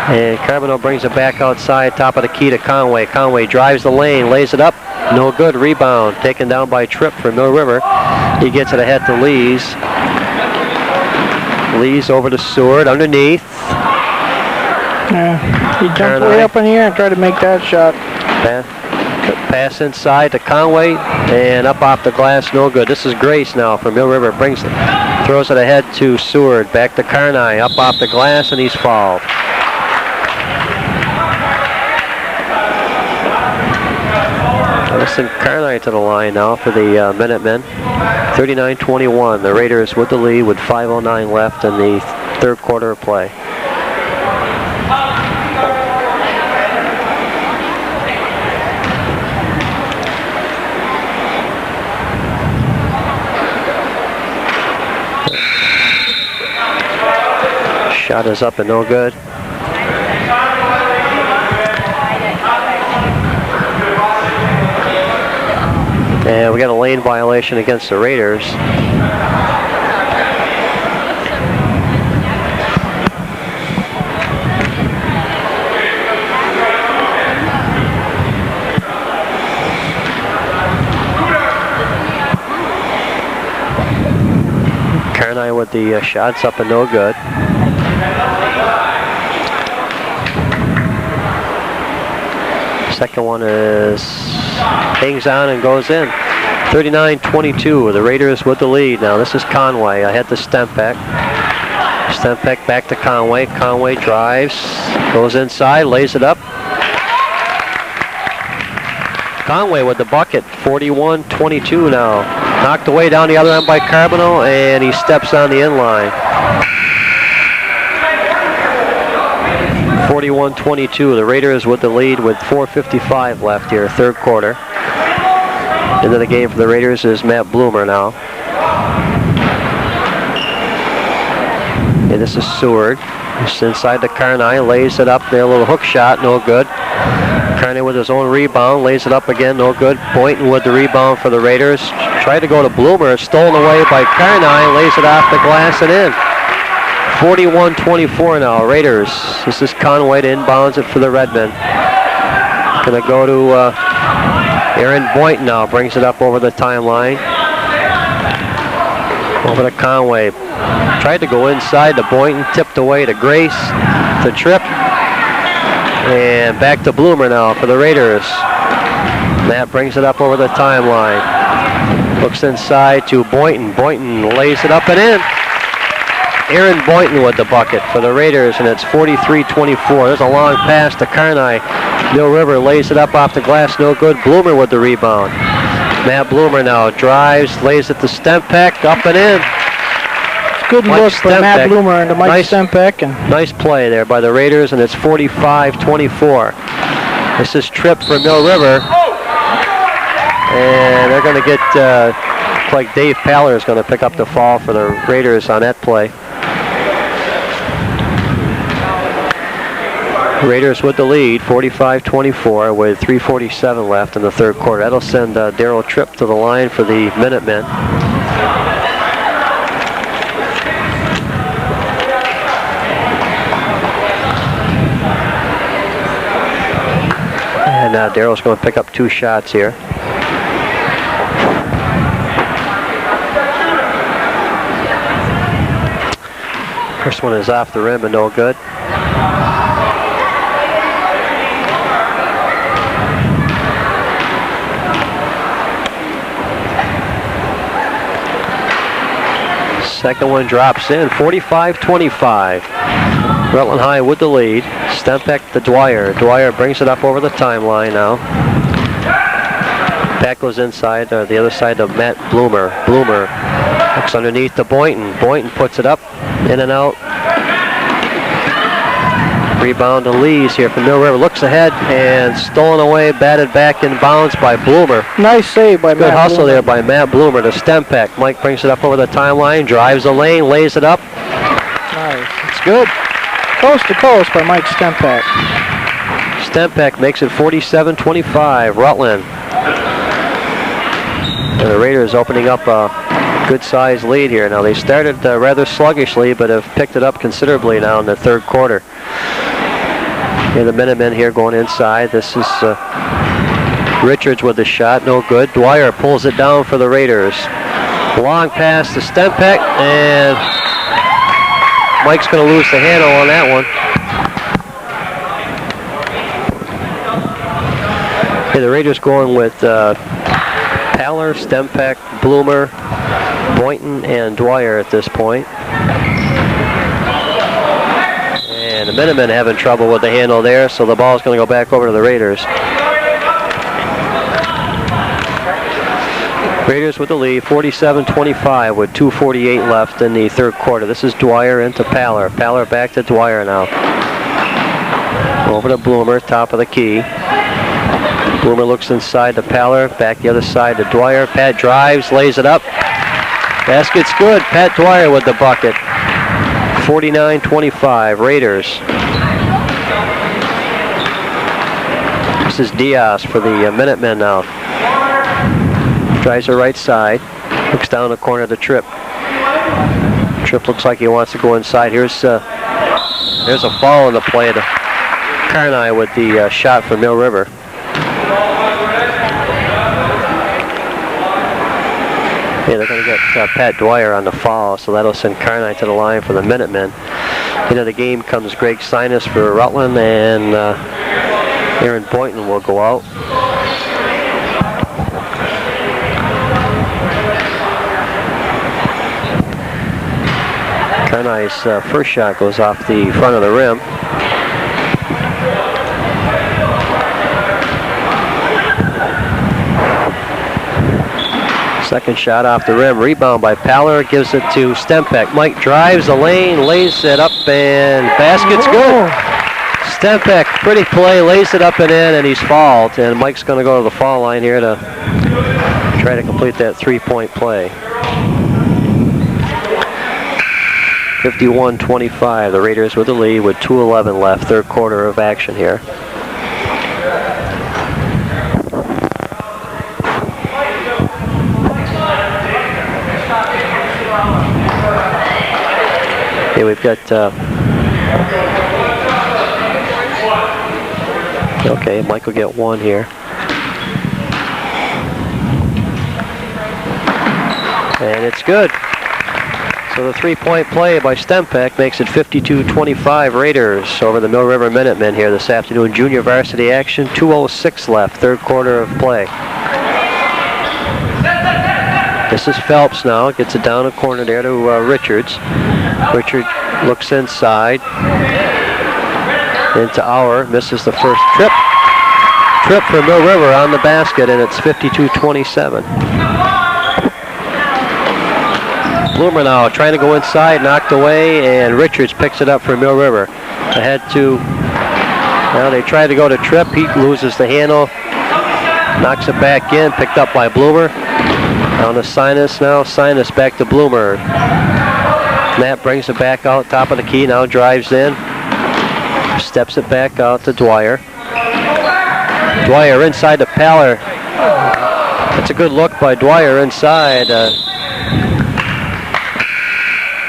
and Carboneau brings it back outside, top of the key to Conway. Conway drives the lane, lays it up, no good. Rebound taken down by Tripp for Mill River. He gets it ahead to Lees. Lees over to Seward underneath. Yeah, he jumped way up in the air and tried to make that shot. Pass inside to Conway, and up off the glass, no good. This is Grace now for Mill River. Throws it ahead to Seward. Back to Carney, up off the glass, and he's fouled. Listen, Carney to the line now for the Minutemen. 39-21. The Raiders with the lead with 5:09 left in the third quarter of play. Shot is up and no good. And we got a lane violation against the Raiders. Carney with the shots up and no good. Second one hangs on and goes in. 39-22, the Raiders with the lead. Now this is Conway ahead to Stempak. Stempak back to Conway. Conway drives, goes inside, lays it up. Conway with the bucket, 41-22 now. Knocked away down the other end by Carboneau, and he steps on the inline. 41-22, the Raiders with the lead with 4:55 left here, third quarter. Into the game for the Raiders is Matt Bloomer now. And this is Seward. Just inside to Carney, lays it up there, a little hook shot, no good. Carney with his own rebound, lays it up again, no good. Boynton with the rebound for the Raiders. Tried to go to Bloomer, stolen away by Carney, lays it off the glass and in. 41-24 now, Raiders. This is Conway to inbounds it for the Redmen. Gonna go to Aaron Boynton now, brings it up over the timeline. Over to Conway. Tried to go inside to Boynton, tipped away to Grace, to Tripp. And back to Bloomer now for the Raiders. Matt brings it up over the timeline. Looks inside to Boynton. Boynton lays it up and in. Aaron Boynton with the bucket for the Raiders, and it's 43-24. There's a long pass to Carney. Mill River lays it up off the glass, no good. Bloomer with the rebound. Matt Bloomer now drives, lays it to Stempak, up and in. Good look for Matt Bloomer and Mike Stempak. Nice play there by the Raiders, and it's 45-24. This is Tripp for Mill River. And they're going to get, like Dave Paller is going to pick up the fall for the Raiders on that play. Raiders with the lead, 45-24, with 3:47 left in the third quarter. That'll send Darryl Tripp to the line for the Minutemen. And Daryl's going to pick up 2 shots here. First one is off the rim and no good. Second one drops in, 45-25. Rutland High with the lead. Stempeck to Dwyer. Dwyer brings it up over the timeline now. Back goes inside, the other side of Matt Bloomer. Bloomer looks underneath to Boynton. Boynton puts it up, in and out. Rebound to Lees here from Mill River. Looks ahead and stolen away, batted back in bounds by Bloomer. Nice save by Matt Good hustle Bloomer. there by Matt Bloomer to Stempeck. Mike brings it up over the timeline, drives the lane, lays it up. Nice. It's good. Coast to coast by Mike Stempeck. Stempeck makes it 47-25, Rutland. And the Raiders opening up a good-sized lead here. Now they started rather sluggishly, but have picked it up considerably now in the third quarter. And the Minutemen here going inside. This is Richards with the shot, no good. Dwyer pulls it down for the Raiders. Long pass to Stempeck, and Mike's going to lose the handle on that one. Okay, the Raiders going with Paller, Stempeck, Bloomer, Boynton, and Dwyer at this point. And the Minutemen having trouble with the handle there, so the ball's going to go back over to the Raiders. Raiders with the lead, 47-25 with 2:48 left in the third quarter. This is Dwyer into Paller. Paller back to Dwyer now. Over to Bloomer, top of the key. Bloomer looks inside to Paller, back the other side to Dwyer. Pat drives, lays it up. Basket's good. Pat Dwyer with the bucket. 49-25, Raiders. This is Diaz for the Minutemen now. Drives the right side, looks down the corner of the Tripp. Tripp looks like he wants to go inside. There's a foul in the play to Carboneau with the shot for Mill River. Yeah, they're going to get Pat Dwyer on the foul, so that'll send Carboneau to the line for the Minutemen. Into the game comes Greg Sinus for Rutland, and Aaron Boynton will go out. Carboneau's first shot goes off the front of the rim. Second shot off the rim, rebound by Paller, gives it to Stempeck. Mike drives the lane, lays it up, and basket's good. Stempeck, pretty play, lays it up and in, and he's fouled. And Mike's going to go to the foul line here to try to complete that three-point play. 51-25, the Raiders with the lead with 2:11 left, third quarter of action here. Okay, we've got, okay, Mike will get one here. And it's good. So the three-point play by Stempeck makes it 52-25 Raiders over the Mill River Minutemen here this afternoon. Junior varsity action, 2:06 left, third quarter of play. This is Phelps now, gets it down the corner there to Richards. Richard looks inside, into Auer, misses the first trip. Trip for Mill River on the basket, and it's 52-27. Bloomer now trying to go inside, knocked away, and Richards picks it up for Mill River. Ahead to, now they try to go to Tripp. He loses the handle, knocks it back in, picked up by Bloomer. Down to Sinus now, Sinus back to Bloomer. Matt brings it back out, top of the key, now drives in. Steps it back out to Dwyer. Dwyer inside to Paller. That's a good look by Dwyer inside.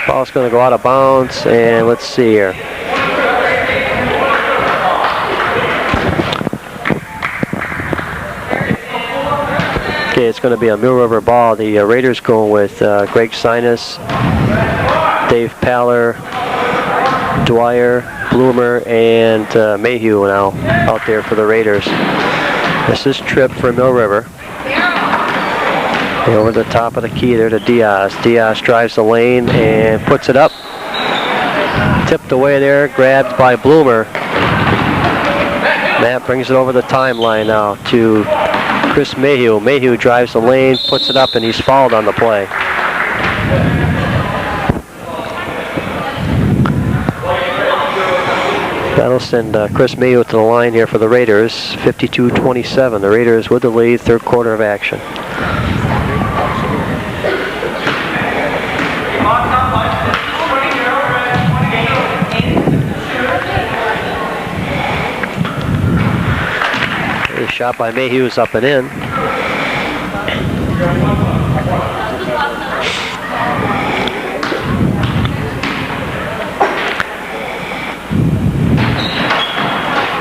Ball's going to go out of bounds, and let's see here. Okay, it's going to be a Mill River ball. The Raiders going with Greg Sinus, Dave Paller, Dwyer, Bloomer, and Mayhew now out there for the Raiders. This is Tripp for Mill River. And over the top of the key there to Diaz. Diaz drives the lane and puts it up. Tipped away there, grabbed by Bloomer. Matt brings it over the timeline now to Chris Mayhew. Mayhew drives the lane, puts it up, and he's fouled on the play. That'll send Chris Mayhew to the line here for the Raiders. 52-27. The Raiders with the lead, third quarter of action. Shot by Mayhew is up and in.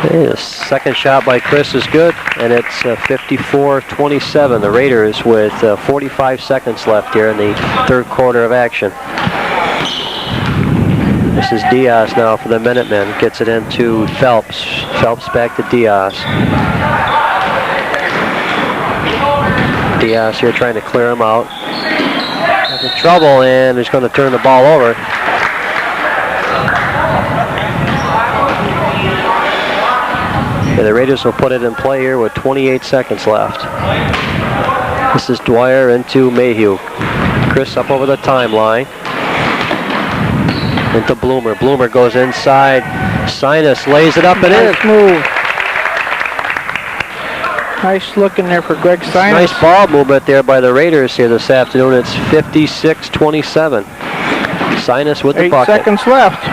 Okay, the second shot by Chris is good, and it's 54-27. The Raiders with 45 seconds left here in the third quarter of action. This is Diaz now for the Minutemen. Gets it into Phelps. Phelps back to Diaz. Diaz here trying to clear him out. He's in trouble, and he's going to turn the ball over. Yeah, the Raiders will put it in play here with 28 seconds left. This is Dwyer into Mayhew. Chris up over the timeline. Into Bloomer. Bloomer goes inside. Sinus lays it up and in. Nice move. Nice look in there for Greg Sinus. Nice ball movement there by the Raiders here this afternoon. It's 56-27. Sinus with the bucket. 8 seconds left.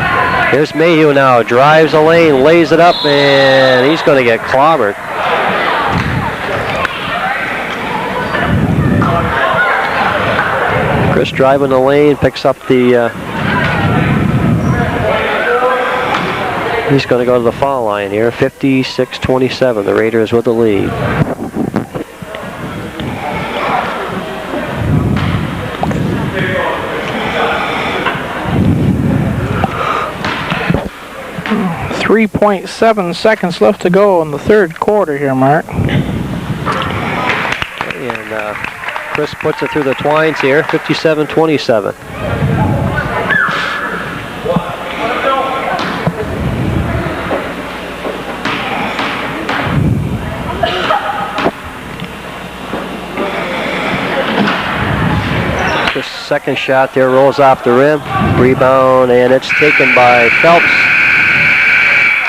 Here's Mayhew now. Drives the lane, lays it up, and he's going to get clobbered. Chris driving the lane, picks up the... he's going to go to the foul line here. 56-27. The Raiders with the lead. .7 seconds left to go in the third quarter here, Mark. And Chris puts it through the twines here. 57-27. Second shot there rolls off the rim. Rebound, and it's taken by Phelps.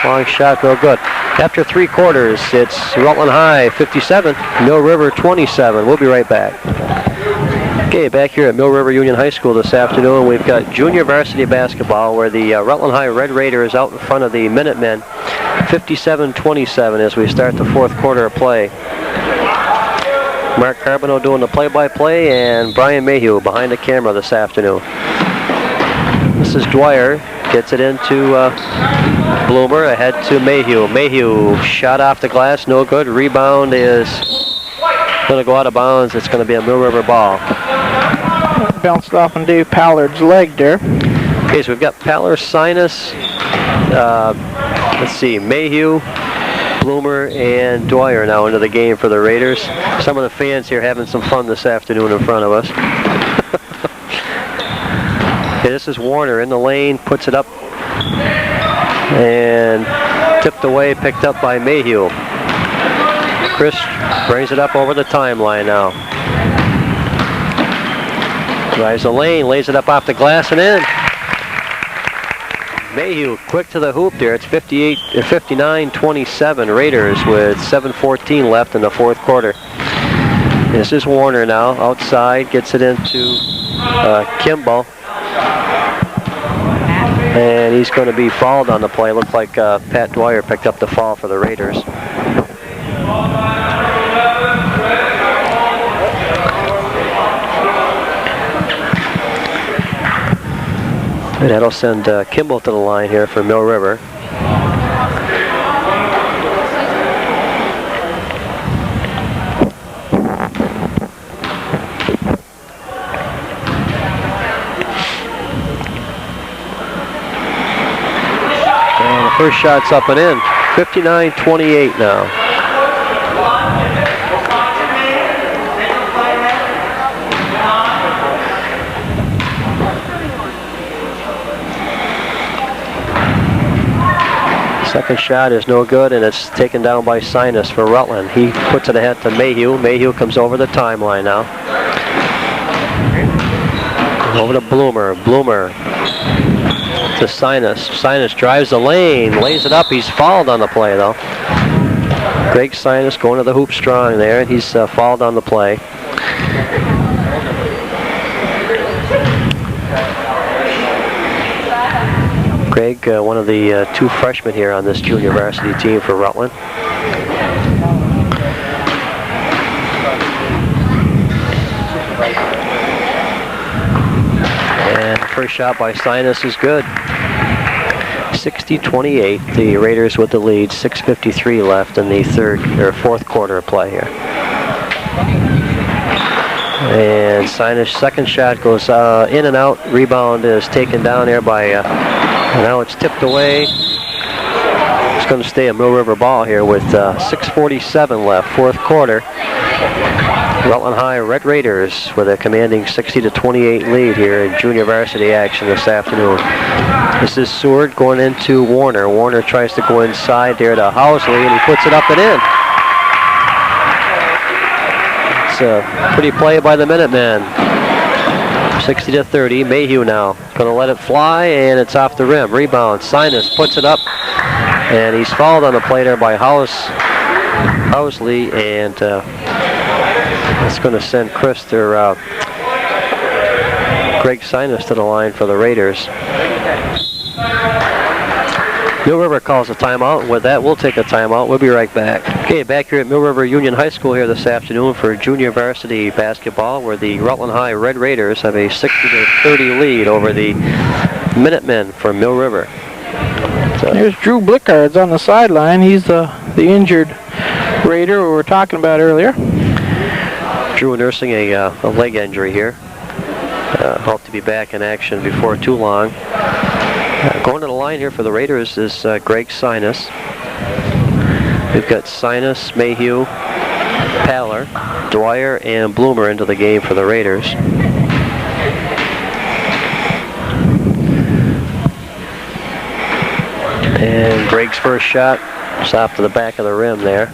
Long shot, no good. After three quarters, it's Rutland High 57, Mill River 27. We'll be right back. Okay, back here at Mill River Union High School this afternoon, we've got junior varsity basketball where the Rutland High Red Raiders out in front of the Minutemen. 57-27 as we start the fourth quarter of play. Mark Carboneau doing the play-by-play, and Brian Mayhew behind the camera this afternoon. This is Dwyer, gets it into Bloomer, ahead to Mayhew. Mayhew shot off the glass, no good. Rebound is going to go out of bounds. It's going to be a Mill River ball. Bounced off on Dave Pallard's leg there. Okay, so we've got Paller, Sinus, let's see, Mayhew, Bloomer, and Dwyer now into the game for the Raiders. Some of the fans here having some fun this afternoon in front of us. Okay, this is Warner in the lane, puts it up, and tipped away, picked up by Mayhew. Chris brings it up over the timeline now. Drives the lane, lays it up off the glass and in. Mayhew quick to the hoop there. It's 59-27 Raiders with 7:14 left in the fourth quarter. This is Warner now outside, gets it into Kimball. And he's going to be fouled on the play. Looks like Pat Dwyer picked up the foul for the Raiders. And that'll send Kimball to the line here for Mill River. first shot's up and in. 59-28 now. Second shot is no good, and it's taken down by Sinus for Rutland. He puts it ahead to Mayhew. Mayhew comes over the timeline now. Over to Bloomer. Bloomer to Sinus. Sinus drives the lane, lays it up. He's fouled on the play, though. Greg Sinus going to the hoop strong there, and he's fouled on the play. Greg, one of the two freshmen here on this junior varsity team for Rutland. And first shot by Sinus is good. 60-28, the Raiders with the lead. 6:53 left in the fourth quarter of play here. And Sinus' second shot goes in and out. Rebound is taken down there by, now it's tipped away. It's going to stay a Mill River ball here with 6:47 left, fourth quarter. Rutland High Red Raiders with a commanding 60-28 lead here in junior varsity action this afternoon. This is Seward going into Warner. Warner tries to go inside there to Housley, and he puts it up and in. It's a pretty play by the Minutemen. 60-30. Mayhew now going to let it fly, and it's off the rim. Rebound. Sinus puts it up, and he's fouled on the play there by Housley, and it's going to send Greg Sinus to the line for the Raiders. Mill River calls a timeout, and with that, we'll take a timeout. We'll be right back. Okay, back here at Mill River Union High School here this afternoon for junior varsity basketball, where the Rutland High Red Raiders have a 60-30 lead over the Minutemen from Mill River. So, there's Drew Blickards on the sideline. He's the injured Raider we were talking about earlier. Drew nursing a leg injury here. Hope to be back in action before too long. Going to the line here for the Raiders is Greg Sinus. We've got Sinus, Mayhew, Paller, Dwyer, and Bloomer into the game for the Raiders. And Greg's first shot is off to the back of the rim there.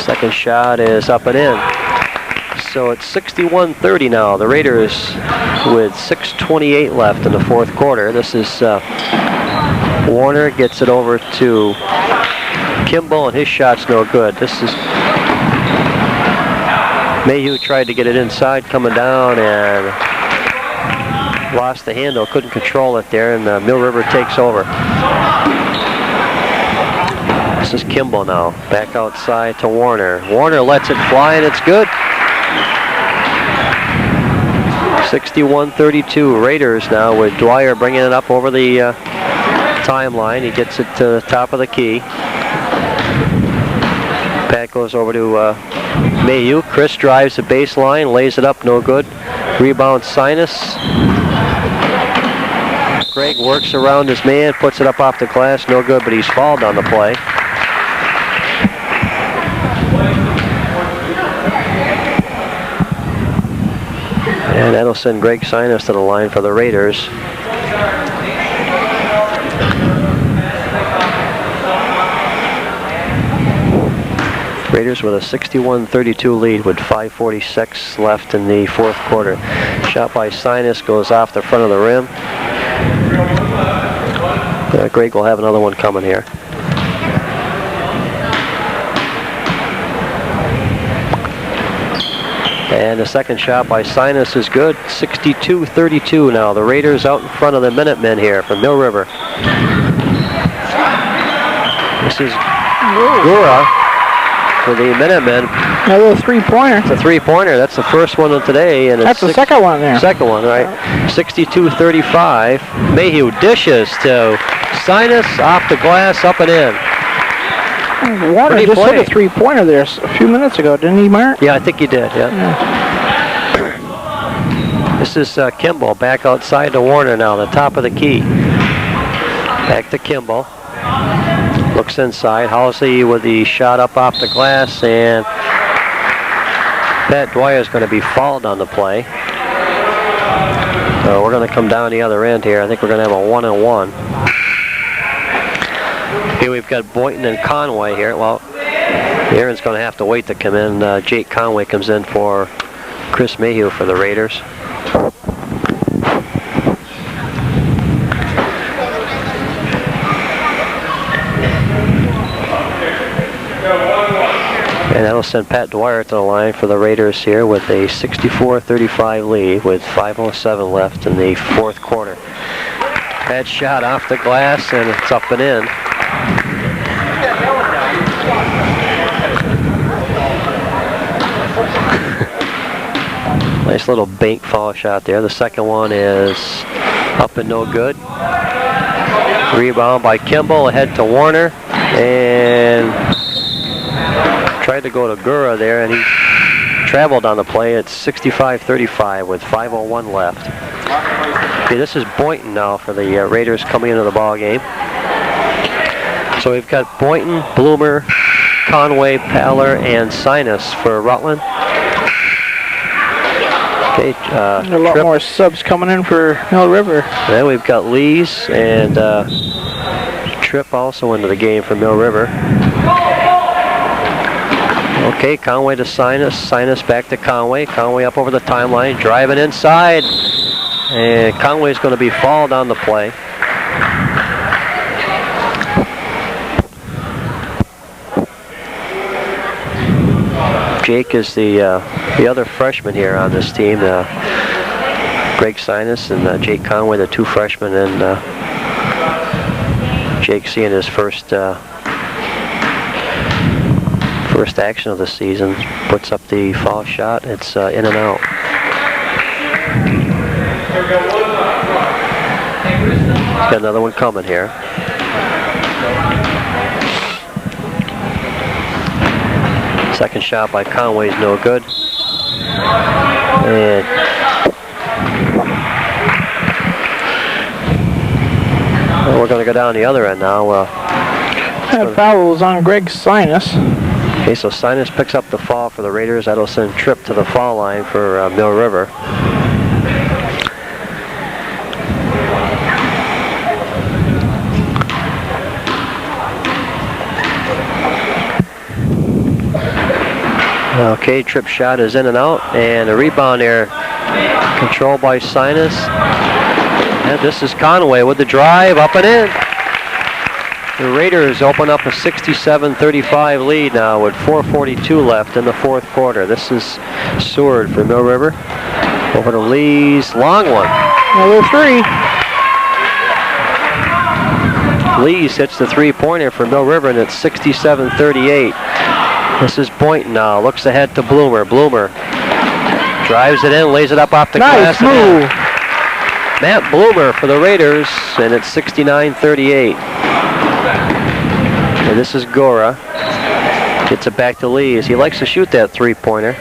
Second shot is up and in. So it's 61-30 now. The Raiders with 6:28 left in the fourth quarter. This is Warner gets it over to Kimball, and his shot's no good. This is Mayhew tried to get it inside, coming down, and lost the handle. Couldn't control it there, and Mill River takes over. This is Kimball now, back outside to Warner. Warner lets it fly, and it's good. 61-32 Raiders now, with Dwyer bringing it up over the timeline. He gets it to the top of the key. Pat goes over to Mayhew. Chris drives the baseline, lays it up, no good. Rebound Sinus. Greg works around his man, puts it up off the glass, no good, but he's fouled on the play. And that'll send Greg Sinus to the line for the Raiders. Raiders with a 61-32 lead with 5:46 left in the fourth quarter. Shot by Sinus goes off the front of the rim. Greg will have another one coming here. And the second shot by Sinus is good. 62-32 now. The Raiders out in front of the Minutemen here from Mill River. This is Gura for the Minutemen. Another three-pointer. It's a three-pointer. That's the first one of today. And that's the second one there. Second one, right. 62-35. Mayhew dishes to Sinus, off the glass, up and in. Warner just hit a three-pointer there a few minutes ago, didn't he, Mark? Yeah, I think he did, yeah. This is Kimball back outside to Warner now, the top of the key. Back to Kimball. Looks inside. Halsey with the shot up off the glass, and Pat Dwyer is going to be fouled on the play. So we're going to come down the other end here. I think we're going to have a 1-on-1. Here we've got Boynton and Conway here. Well, Aaron's going to have to wait to come in. Jake Conway comes in for Chris Mayhew for the Raiders. And that'll send Pat Dwyer to the line for the Raiders here with a 64-35 lead with 5:07 left in the fourth quarter. Bad shot off the glass, and it's up and in. Nice little bank foul shot there. The second one is up and no good. Rebound by Kimball, ahead to Warner, and tried to go to Gura there, and he traveled on the play. It's 65-35 with 5:01 left. Okay, this is Boynton now for the Raiders coming into the ball game. So we've got Boynton, Bloomer, Conway, Paller, and Sinus for Rutland. Okay, a lot more subs coming in for Mill River. Then we've got Lees and Tripp also into the game for Mill River. Okay, Conway to Sinus, Sinus back to Conway, Conway up over the timeline, driving inside, and Conway's going to be fouled on the play. Jake is the other freshman here on this team. Greg Sinus and Jake Conway, the two freshmen, and Jake seeing his first action of the season. Puts up the foul shot. It's in and out. Got another one coming here. Second shot by Conway is no good. And we're going to go down the other end now. That foul was on Greg Sinus. Okay, so Sinus picks up the foul for the Raiders. That'll send Tripp to the foul line for Mill River. Okay, Tripp shot is in and out, and a rebound there controlled by Sinus. And this is Conway with the drive, up and in. The Raiders open up a 67-35 lead now with 4:42 left in the fourth quarter. This is Seward for Mill River. Over to Lee's, long one. Another three. Lee's hits the three-pointer for Mill River, and it's 67-38. This is Boynton now, looks ahead to Bloomer. Bloomer drives it in, lays it up off the glass. Nice move. Matt Bloomer for the Raiders, and it's 69-38. And this is Gora. Gets it back to Lees. He likes to shoot that three-pointer.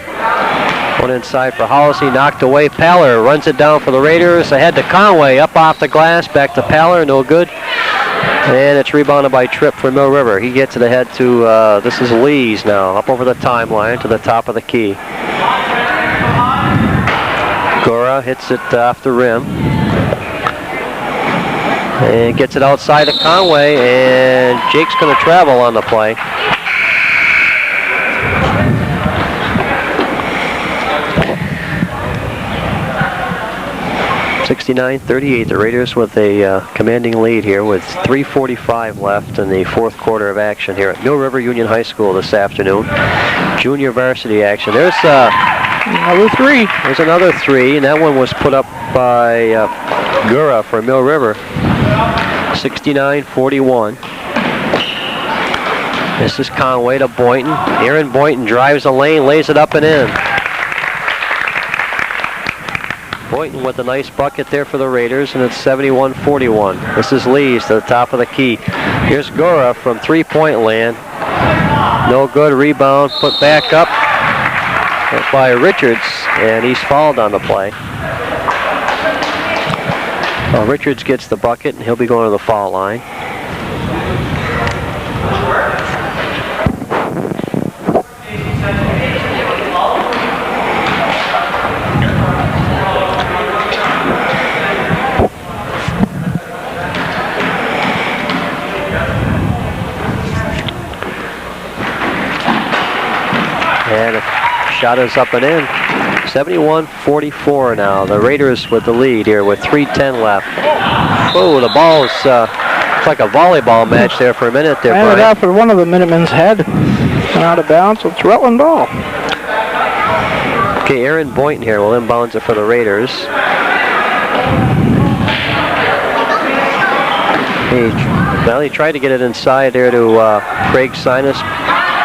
One inside for Hollisey, knocked away. Paller runs it down for the Raiders. Ahead to Conway, up off the glass, back to Paller, no good. And it's rebounded by Tripp for Mill River. He gets it ahead to, this is Lees now, up over the timeline to the top of the key. Gora hits it off the rim. And gets it outside to Conway, and Jake's going to travel on the play. (69-38). The Raiders with a commanding lead here with 3:45 left in the fourth quarter of action here at Mill River Union High School this afternoon. Junior varsity action. There's another three. There's another three, and that one was put up by Gura for Mill River. 69-41. This is Conway to Boynton. Aaron Boynton drives the lane, lays it up and in. Boynton with a nice bucket there for the Raiders, and it's 71-41. This is Lees to the top of the key. Here's Gora from three-point land. No good. Rebound put back up by Richards, and he's fouled on the play. Well, Richards gets the bucket, and he'll be going to the foul line. And a shot is up and in. 71-44 now. The Raiders with the lead here with 3:10 left. Oh, the ball is it's like a volleyball match there for a minute there, Brian. Ran it off of one of the Minutemen's head and out of bounds. It's Rutland ball. Okay, Aaron Boynton here will inbounds it for the Raiders. He tried to get it inside there to Craig Sinus.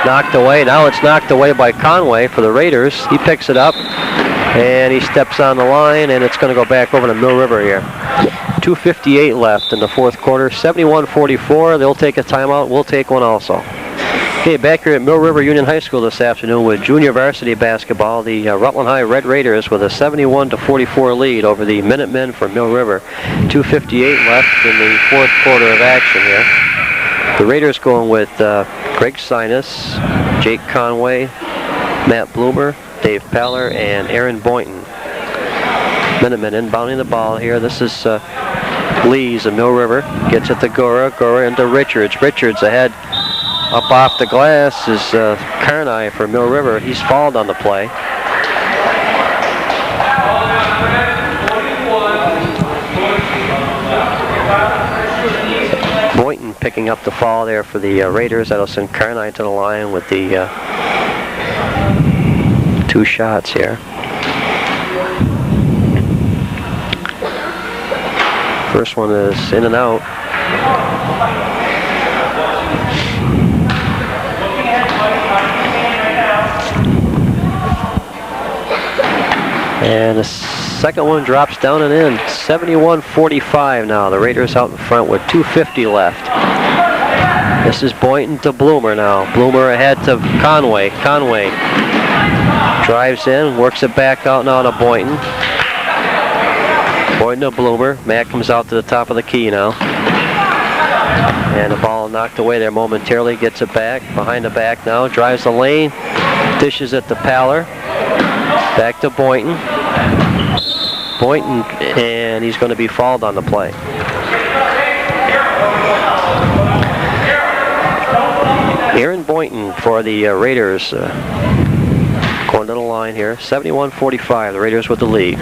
Knocked away. Now it's knocked away by Conway for the Raiders. He picks it up and he steps on the line, and it's going to go back over to Mill River here. 2:58 left in the fourth quarter. 71-44. They'll take a timeout. We'll take one also. Okay, back here at Mill River Union High School this afternoon with junior varsity basketball. The Rutland High Red Raiders with a 71-44 lead over the Minutemen from Mill River. 2:58 left in the fourth quarter of action here. The Raiders going with Greg Sinus, Jake Conway, Matt Bloomer, Dave Paller, and Aaron Boynton. Minutemen inbounding the ball here. This is Lees of Mill River. Gets it to Gora. Gora into Richards. Richards ahead. Up off the glass is Carney for Mill River. He's fouled on the play. Boynton picking up the fall there for the Raiders. That'll send Carney to the line with the 2 shots here. First one is in and out. And the second one drops down and in. 71-45 now. The Raiders out in front with 2:50 left. This is Boynton to Bloomer now. Bloomer ahead to Conway. Conway drives in, works it back out now to Boynton. Boynton to Bloomer. Matt comes out to the top of the key now. And the ball knocked away there momentarily. Gets it back. Behind the back now. Drives the lane. Dishes it to Paller. Back to Boynton. Boynton, and he's going to be fouled on the play. Aaron Boynton for the Raiders going to the line here. 71-45, the Raiders with the lead.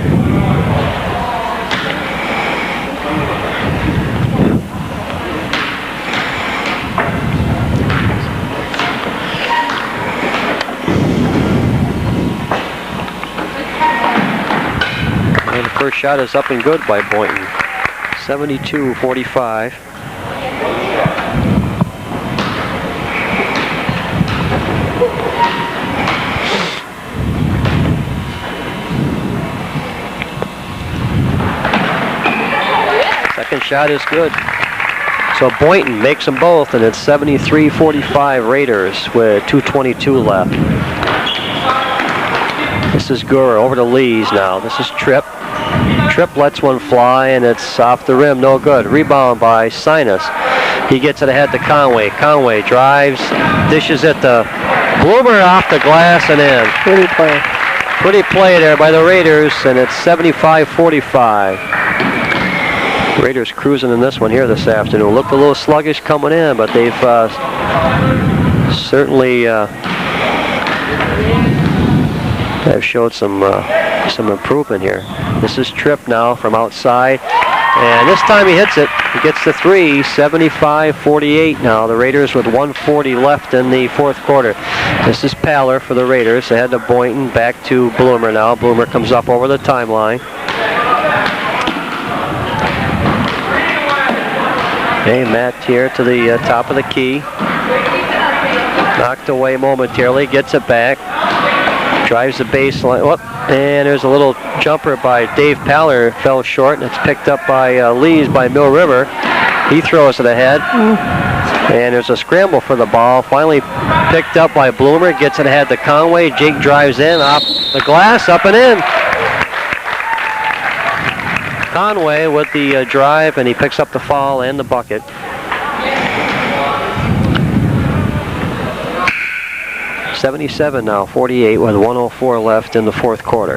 And the first shot is up and good by Boynton. 72-45. Second shot is good. So Boynton makes them both, and it's 73-45 Raiders with 2:22 left. This is Gura over to Lees now. This is Tripp. Tripp lets one fly, and it's off the rim, no good. Rebound by Sinus. He gets it ahead to Conway. Conway drives, dishes it to Bloomer off the glass and in. Pretty play. Pretty play there by the Raiders, and it's 75-45. Raiders cruising in this one here this afternoon. Looked a little sluggish coming in, but they've certainly have showed some improvement here. This is Tripp now from outside, and this time he hits it. He gets the three. 75-48 now. The Raiders with 1:40 left in the fourth quarter. This is Paller for the Raiders. Ahead to Boynton, back to Bloomer now. Bloomer comes up over the timeline. Okay, Matt here to the top of the key. Knocked away momentarily, gets it back. Drives the baseline. Whoop, and there's a little jumper by Dave Paller. Fell short, and it's picked up by Lees by Mill River. He throws it ahead. And there's a scramble for the ball. Finally picked up by Bloomer. Gets it ahead to Conway. Jake drives in, off the glass, up and in. Conway with the drive, and he picks up the foul and the bucket. (77) now, 48 with 1:04 left in the fourth quarter.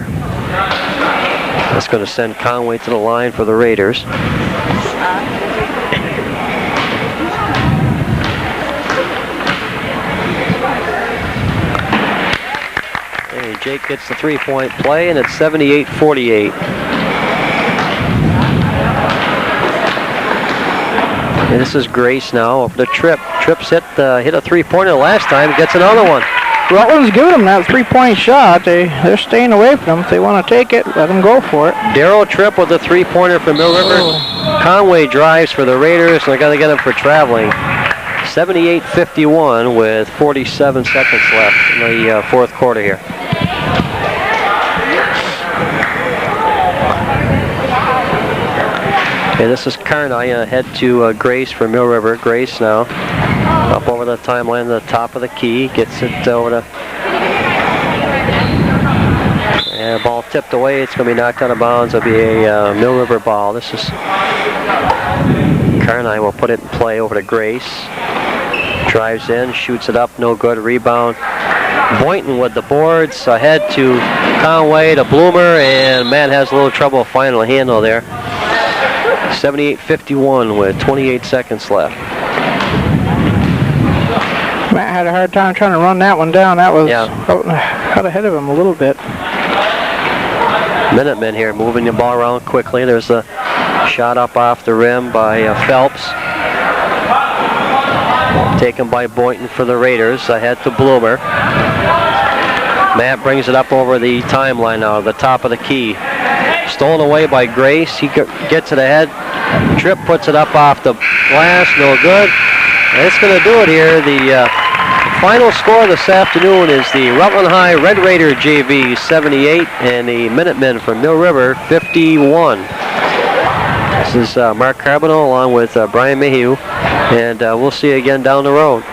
That's going to send Conway to the line for the Raiders. Hey, Jake gets the three-point play, and it's 78-48. And this is Grace now over the Tripp. Tripp's hit a three-pointer last time. Gets another one. Rutland's giving them that three-point shot. They're staying away from them. If they want to take it, let them go for it. Darryl Tripp with the three-pointer for Mill River. Conway drives for the Raiders, and they're going to get him for traveling. 78-51 with 47 seconds left in the fourth quarter here. Okay, this is Carney ahead to Grace for Mill River. Grace now up over the timeline to the top of the key. Gets it over to... And ball tipped away. It's going to be knocked out of bounds. It'll be a Mill River ball. This is... Carney will put it in play over to Grace. Drives in, shoots it up, no good. Rebound. Boynton with the boards. Ahead to Conway to Bloomer, and Matt has a little trouble finding a handle there. 78-51 with 28 seconds left. Matt had a hard time trying to run that one down. That was out ahead of him a little bit. Minutemen here moving the ball around quickly. There's a shot up off the rim by Phelps. Taken by Boynton for the Raiders. Ahead to Bloomer. Matt brings it up over the timeline now, the top of the key. Stolen away by Grace. He gets it ahead. Tripp puts it up off the glass. No good. And it's going to do it here. The final score this afternoon is the Rutland High Red Raider JV 78 and the Minutemen from Mill River 51. This is Mark Carboneau along with Brian Mayhew. And we'll see you again down the road.